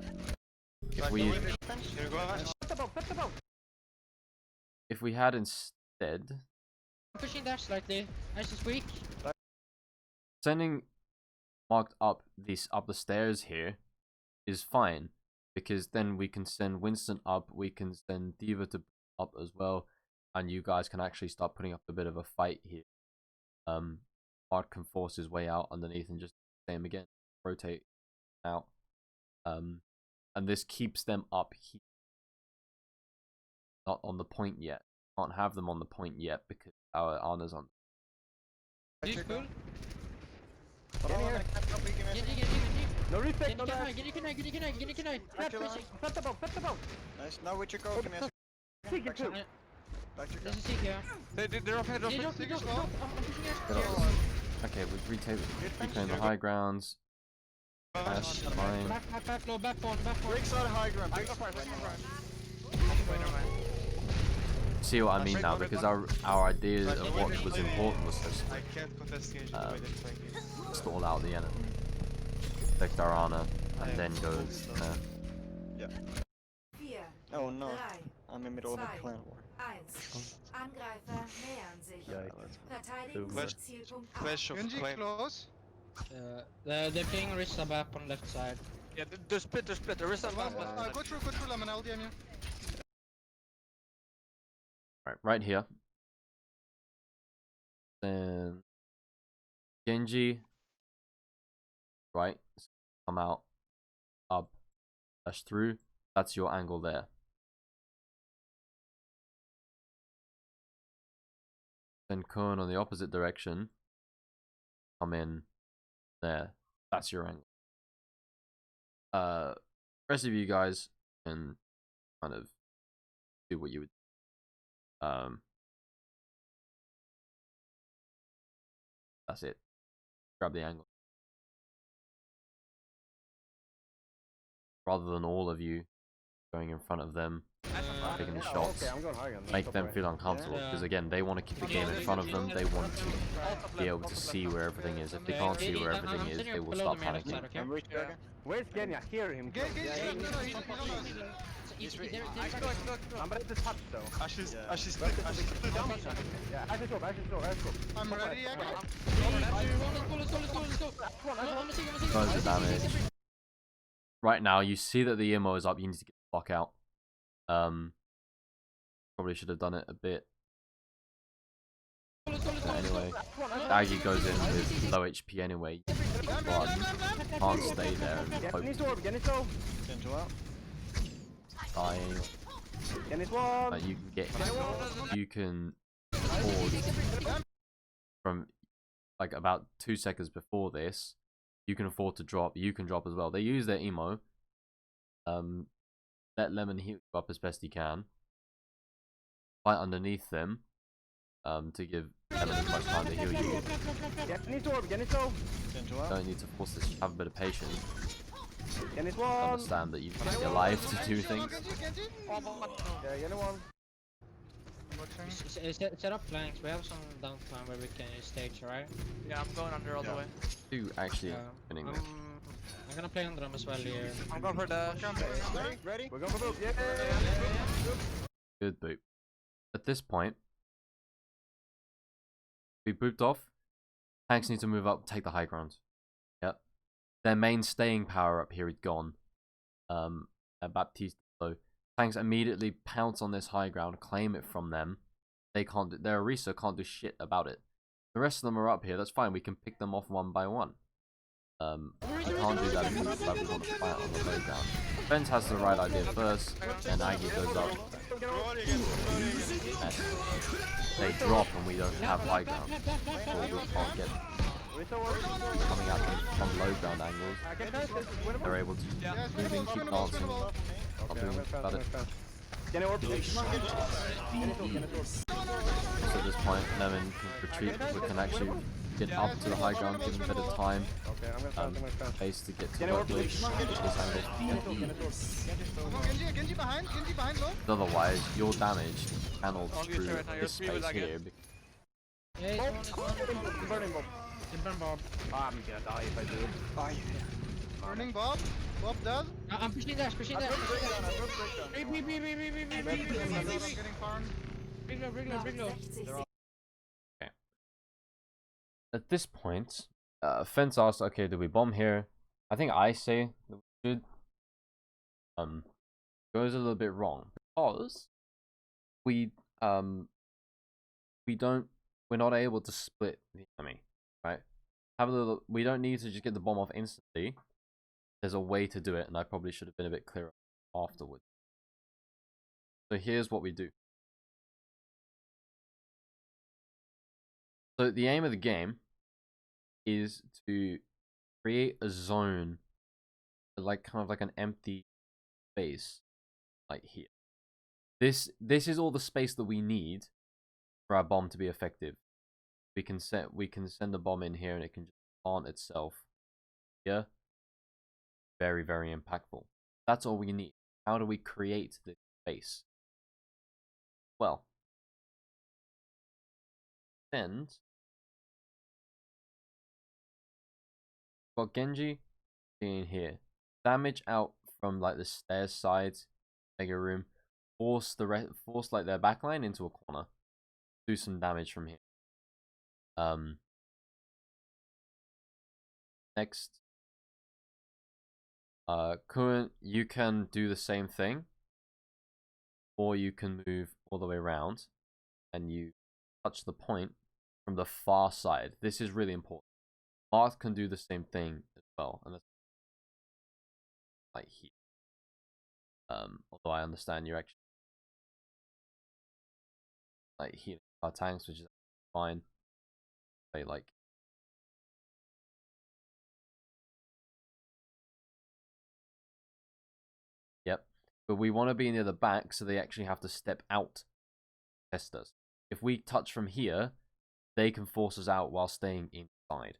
Speaker 1: If
Speaker 4: Like,
Speaker 1: we
Speaker 4: the way they defend, here you go.
Speaker 3: Flip the bomb, flip the bomb.
Speaker 1: if we had instead
Speaker 5: I'm pushing dash slightly. Ash is weak.
Speaker 1: sending marked up the stairs here is fine, because then we can send Winston up, we can send Diva to up as well, and you guys can actually start putting up a bit of a fight here. Mark can force his way out underneath and just same again, rotate out, and this keeps them up here. Not on the point yet. Can't have them on the point yet because our Ana's on.
Speaker 5: Use cool.
Speaker 7: Hold on, I'm gonna catch up, we can
Speaker 5: Genji,
Speaker 7: miss.
Speaker 5: Genji, Genji.
Speaker 3: No respect,
Speaker 5: Genji
Speaker 3: no
Speaker 5: can
Speaker 3: dash.
Speaker 5: hide, Genji can hide, Genji can hide, Genji can hide. Trap
Speaker 7: Actually,
Speaker 5: pushing.
Speaker 3: Flip the bomb, flip the bomb.
Speaker 7: Nice, now with your coconut.
Speaker 3: Seek it too.
Speaker 7: Back to
Speaker 5: There's a seek here.
Speaker 4: They're off head, off
Speaker 5: Genji,
Speaker 4: head,
Speaker 5: drop,
Speaker 4: as
Speaker 5: drop,
Speaker 4: well.
Speaker 5: drop. I'm pushing it.
Speaker 1: Get up. Okay, we've reclaimed the high grounds. That's fine.
Speaker 5: Back low, back one.
Speaker 7: Bricks on high ground.
Speaker 3: I
Speaker 7: Bricks
Speaker 3: go
Speaker 7: on
Speaker 3: first,
Speaker 7: high ground.
Speaker 1: See what I mean now, because our idea of what was important was to
Speaker 4: I can't contest Genji the way they're playing it.
Speaker 1: stall out the enemy, protect our Ana, and then go.
Speaker 7: Oh no, I'm in the middle of a clan war.
Speaker 8: Angreifer nähern sich. Verteidigen
Speaker 4: Super.
Speaker 8: Sie Zielpunkt A.
Speaker 4: Clash of
Speaker 6: Genji
Speaker 4: Clans.
Speaker 6: close.
Speaker 5: They're playing Rista back on left side.
Speaker 4: Yeah, they're split, There is a
Speaker 6: Go through, Lemon, I'll DM you.
Speaker 1: Right here. Then Genji. Right, come out, up, dash through. That's your angle there. Then Kern on the opposite direction. Come in there. That's your angle. Rest of you guys can kind of do what you would. That's it. Grab the angle. Rather than all of you going in front of them, taking the shots,
Speaker 3: Okay, I'm going high ground.
Speaker 1: make them feel uncomfortable. Because again, they want to keep the game in front of them. They want to be able to see where everything is. If they can't see where everything is, they will start panicking.
Speaker 7: I'm rich dragon.
Speaker 3: Where's Kenya? Hear him.
Speaker 6: No, he don't know.
Speaker 3: I'm ready to touch though.
Speaker 4: Ash is
Speaker 7: Yeah.
Speaker 4: split.
Speaker 3: Yeah, I should go, I should go, I should go.
Speaker 6: I'm ready, I got
Speaker 5: Let's go. I'm a seek.
Speaker 1: Tons of damage. Right now, you see that the ammo is up. You need to get the fuck out. Probably should have done it a bit. But anyway, Aggie goes in with low HP anyway. But can't stay there and
Speaker 3: Get
Speaker 1: hope
Speaker 3: his
Speaker 1: to
Speaker 3: orb, get his orb.
Speaker 7: Gentle out.
Speaker 1: dying.
Speaker 3: Get his one.
Speaker 1: You can get. You can afford from like about 2 seconds before this. You can afford to drop. You can drop as well. They use their emo. Let Lemon heal you up as best he can. Fight underneath them. To give Lemon as much time to heal you.
Speaker 3: Get his orb, get his orb.
Speaker 7: Gentle out.
Speaker 1: Don't need to force this. Have a bit of patience.
Speaker 3: Get his one.
Speaker 1: Understand that you've got your life to do things.
Speaker 3: Yeah, get his one.
Speaker 5: Set up flanks. We have some downtime where we can stage, right?
Speaker 4: Yeah, I'm going under all the way.
Speaker 1: Two actually
Speaker 5: Yeah.
Speaker 1: winning
Speaker 5: I'm
Speaker 1: this.
Speaker 5: gonna play under them as well here.
Speaker 4: I'm going for the.
Speaker 7: Ready?
Speaker 3: We're going for boot. Yeah.
Speaker 1: Good boot. At this point, we booped off. Tanks need to move up, take the high ground. Yep. Their main staying power up here is gone. Baptiste. So tanks immediately pounce on this high ground, claim it from them. They can't do, their Orisa can't do shit about it. The rest of them are up here, that's fine, we can pick them off one by one. I can't do that if we want to fight on the low ground. Fence has the right idea first, and Aggie goes up. And they drop and we don't have high ground. Or we can't get coming at them from low ground angles. They're able to move in, keep dancing, not doing much about it.
Speaker 3: Can you orb?
Speaker 1: So at this point, Lemon can retreat. We can actually get up to the high ground, give him a bit of time.
Speaker 3: Okay, I'm gonna start.
Speaker 1: Base to get to work with this angle.
Speaker 6: Genji behind, low.
Speaker 1: Otherwise, your damage channeled through this space here.
Speaker 5: Yeah, it's one.
Speaker 3: Burning bomb.
Speaker 5: The burn bomb.
Speaker 3: I'm gonna die if I do it.
Speaker 7: Oh, yeah.
Speaker 6: Burning Bob. Bob dead.
Speaker 5: I'm pushing dash. Bring
Speaker 6: Getting farmed.
Speaker 5: low.
Speaker 8: Noch 60 Sekunden.
Speaker 1: At this point, Fence asked, okay, do we bomb here? I think I say that we should. Goes a little bit wrong because we're not able to split the enemy, right? We don't need to just get the bomb off instantly. There's a way to do it, and I probably should have been a bit clearer afterwards. So here's what we do. So the aim of the game is to create a zone, like kind of like an empty space, like here. This is all the space that we need for our bomb to be effective. We can send a bomb in here, and it can just plant itself here. Very, very impactful. That's all we need. How do we create this space? Well, send. Got Genji in here. Damage out from like the stairs sides, mega room. Force like their backline into a corner. Do some damage from here. Next. Kuan, you can do the same thing, or you can move all the way around, and you touch the point from the far side. This is really important. Marth can do the same thing as well, and that's like here. Although I understand you're actually like healing our tanks, which is fine. They like. Yep. But we want to be near the back, so they actually have to step out to test us. If we touch from here, they can force us out while staying inside.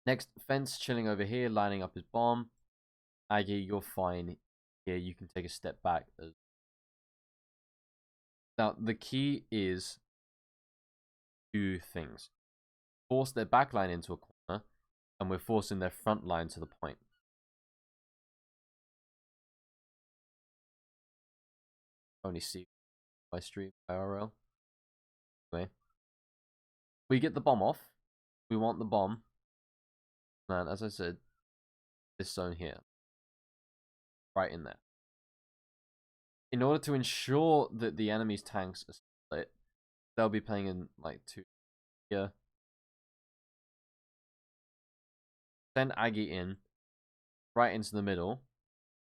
Speaker 1: Next, Fence chilling over here, lining up his bomb. Aggie, you're fine here. You can take a step back. Now, the key is two things. Force their backline into a corner, and we're forcing their front line to the point. Only see my stream IRL. Anyway, we get the bomb off. We want the bomb. And as I said, this zone here, right in there. In order to ensure that the enemy's tanks are split, they'll be playing in like two here. Send Aggie in, right into the middle,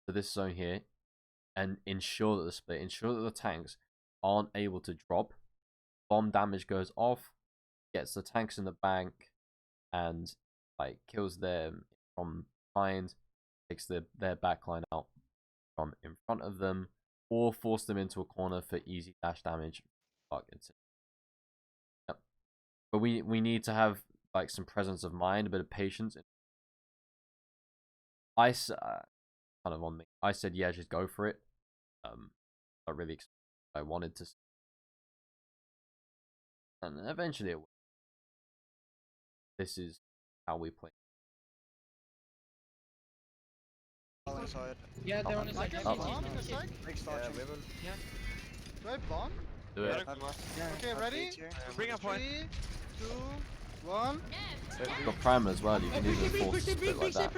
Speaker 1: to this zone here, and ensure that the tanks aren't able to drop. Bomb damage goes off, gets the tanks in the bank, and like kills them from behind, takes their backline out from in front of them, or force them into a corner for easy dash damage. Fuck, it's it. Yep. But we need to have like some presence of mind, a bit of patience. I kind of on me. I said yeah, just go for it. Not really I wanted to, and eventually it will. This is how we play.
Speaker 7: Inside.
Speaker 5: Yeah, they're on the side.
Speaker 7: Next start.
Speaker 5: Yeah.
Speaker 6: Do I bomb?
Speaker 1: Do it.
Speaker 6: Okay, ready?
Speaker 7: Bring a point.
Speaker 6: 3, 2, 1.
Speaker 1: You've got primer as well. You can even force a split like that.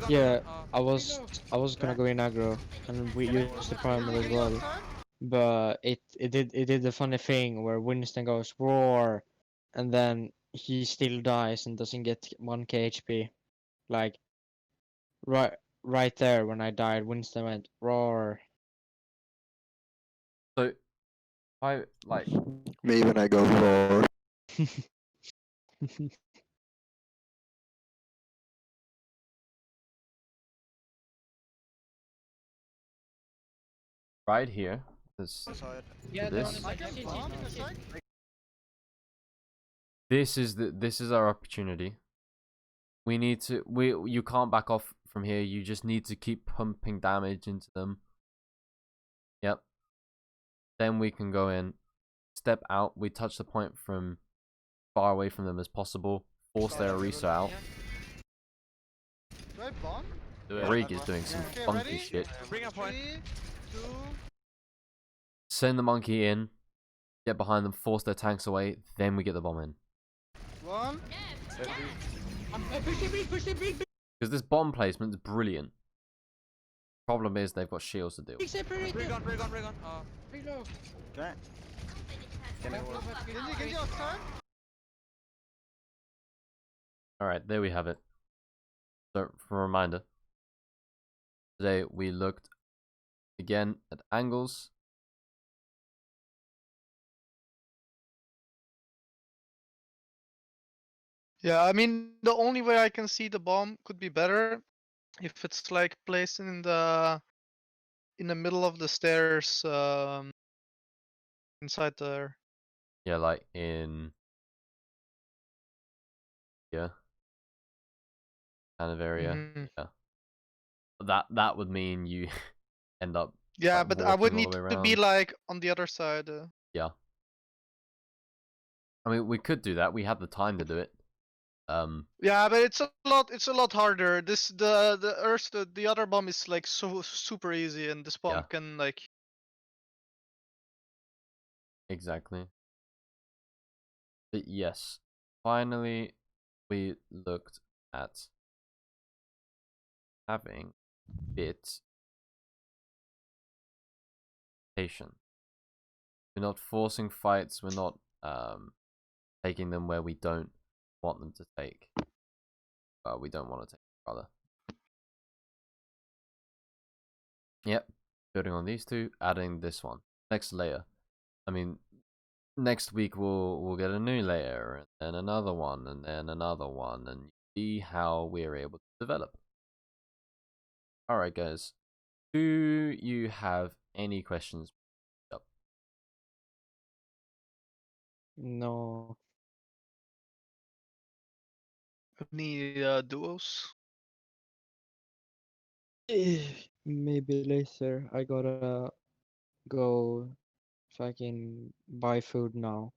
Speaker 2: Yeah, I was gonna go in aggro and we used the primer as well, but it did the funny thing where Winston goes roar, and then he still dies and doesn't get 1k HP. Like right there when I died, Winston went roar.
Speaker 1: So, I like
Speaker 7: Me when I go roar.
Speaker 1: right here. This
Speaker 5: Yeah, they're on
Speaker 1: this
Speaker 5: the side. See.
Speaker 1: this is our opportunity. We need to you can't back off from here. You just need to keep pumping damage into them. Yep. Then we can go in, step out. We touch the point from far away from them as possible. Force their Orisa out.
Speaker 6: Do I bomb?
Speaker 1: Rig is doing some
Speaker 6: Okay,
Speaker 1: funky
Speaker 6: ready?
Speaker 1: shit.
Speaker 4: Bring up one.
Speaker 6: 3, 2.
Speaker 1: Send the monkey in. Get behind them. Force their tanks away. Then we get the bomb in.
Speaker 6: 1.
Speaker 5: Push the big.
Speaker 1: Because this bomb placement is brilliant. Problem is they've got shields to deal
Speaker 5: Big
Speaker 1: with.
Speaker 5: separator.
Speaker 4: Bring on.
Speaker 5: Big low.
Speaker 7: Okay. Can I work?
Speaker 6: Genji outside.
Speaker 1: Alright, there we have it. So, for a reminder, today we looked again at angles.
Speaker 6: Yeah, I mean the only way I can see the bomb could be better if it's like placed in the middle of the stairs, inside there.
Speaker 1: Yeah, like in yeah, kind of area.
Speaker 6: Mhm.
Speaker 1: Yeah, that would mean you end up
Speaker 6: Yeah,
Speaker 1: like
Speaker 6: but I would
Speaker 1: walking all
Speaker 6: need
Speaker 1: the way
Speaker 6: to be
Speaker 1: around.
Speaker 6: like on the other side.
Speaker 1: Yeah, I mean we could do that. We have the time to do it.
Speaker 6: Yeah, but it's a lot. It's a lot harder. The other bomb is like so super easy, and this bomb
Speaker 1: Yeah.
Speaker 6: can like.
Speaker 1: Exactly. But yes, finally we looked at having bit patient. We're not forcing fights. We're not taking them where we don't want them to take. We don't want to take, rather. Yep. Building on these two, adding this one. Next layer. I mean, next week we'll get a new layer, and then another one, and then another one, and see how we're able to develop. Alright, guys. Do you have any questions?
Speaker 2: No.
Speaker 6: Any duos?
Speaker 2: Maybe later. I gotta go if I can buy food now.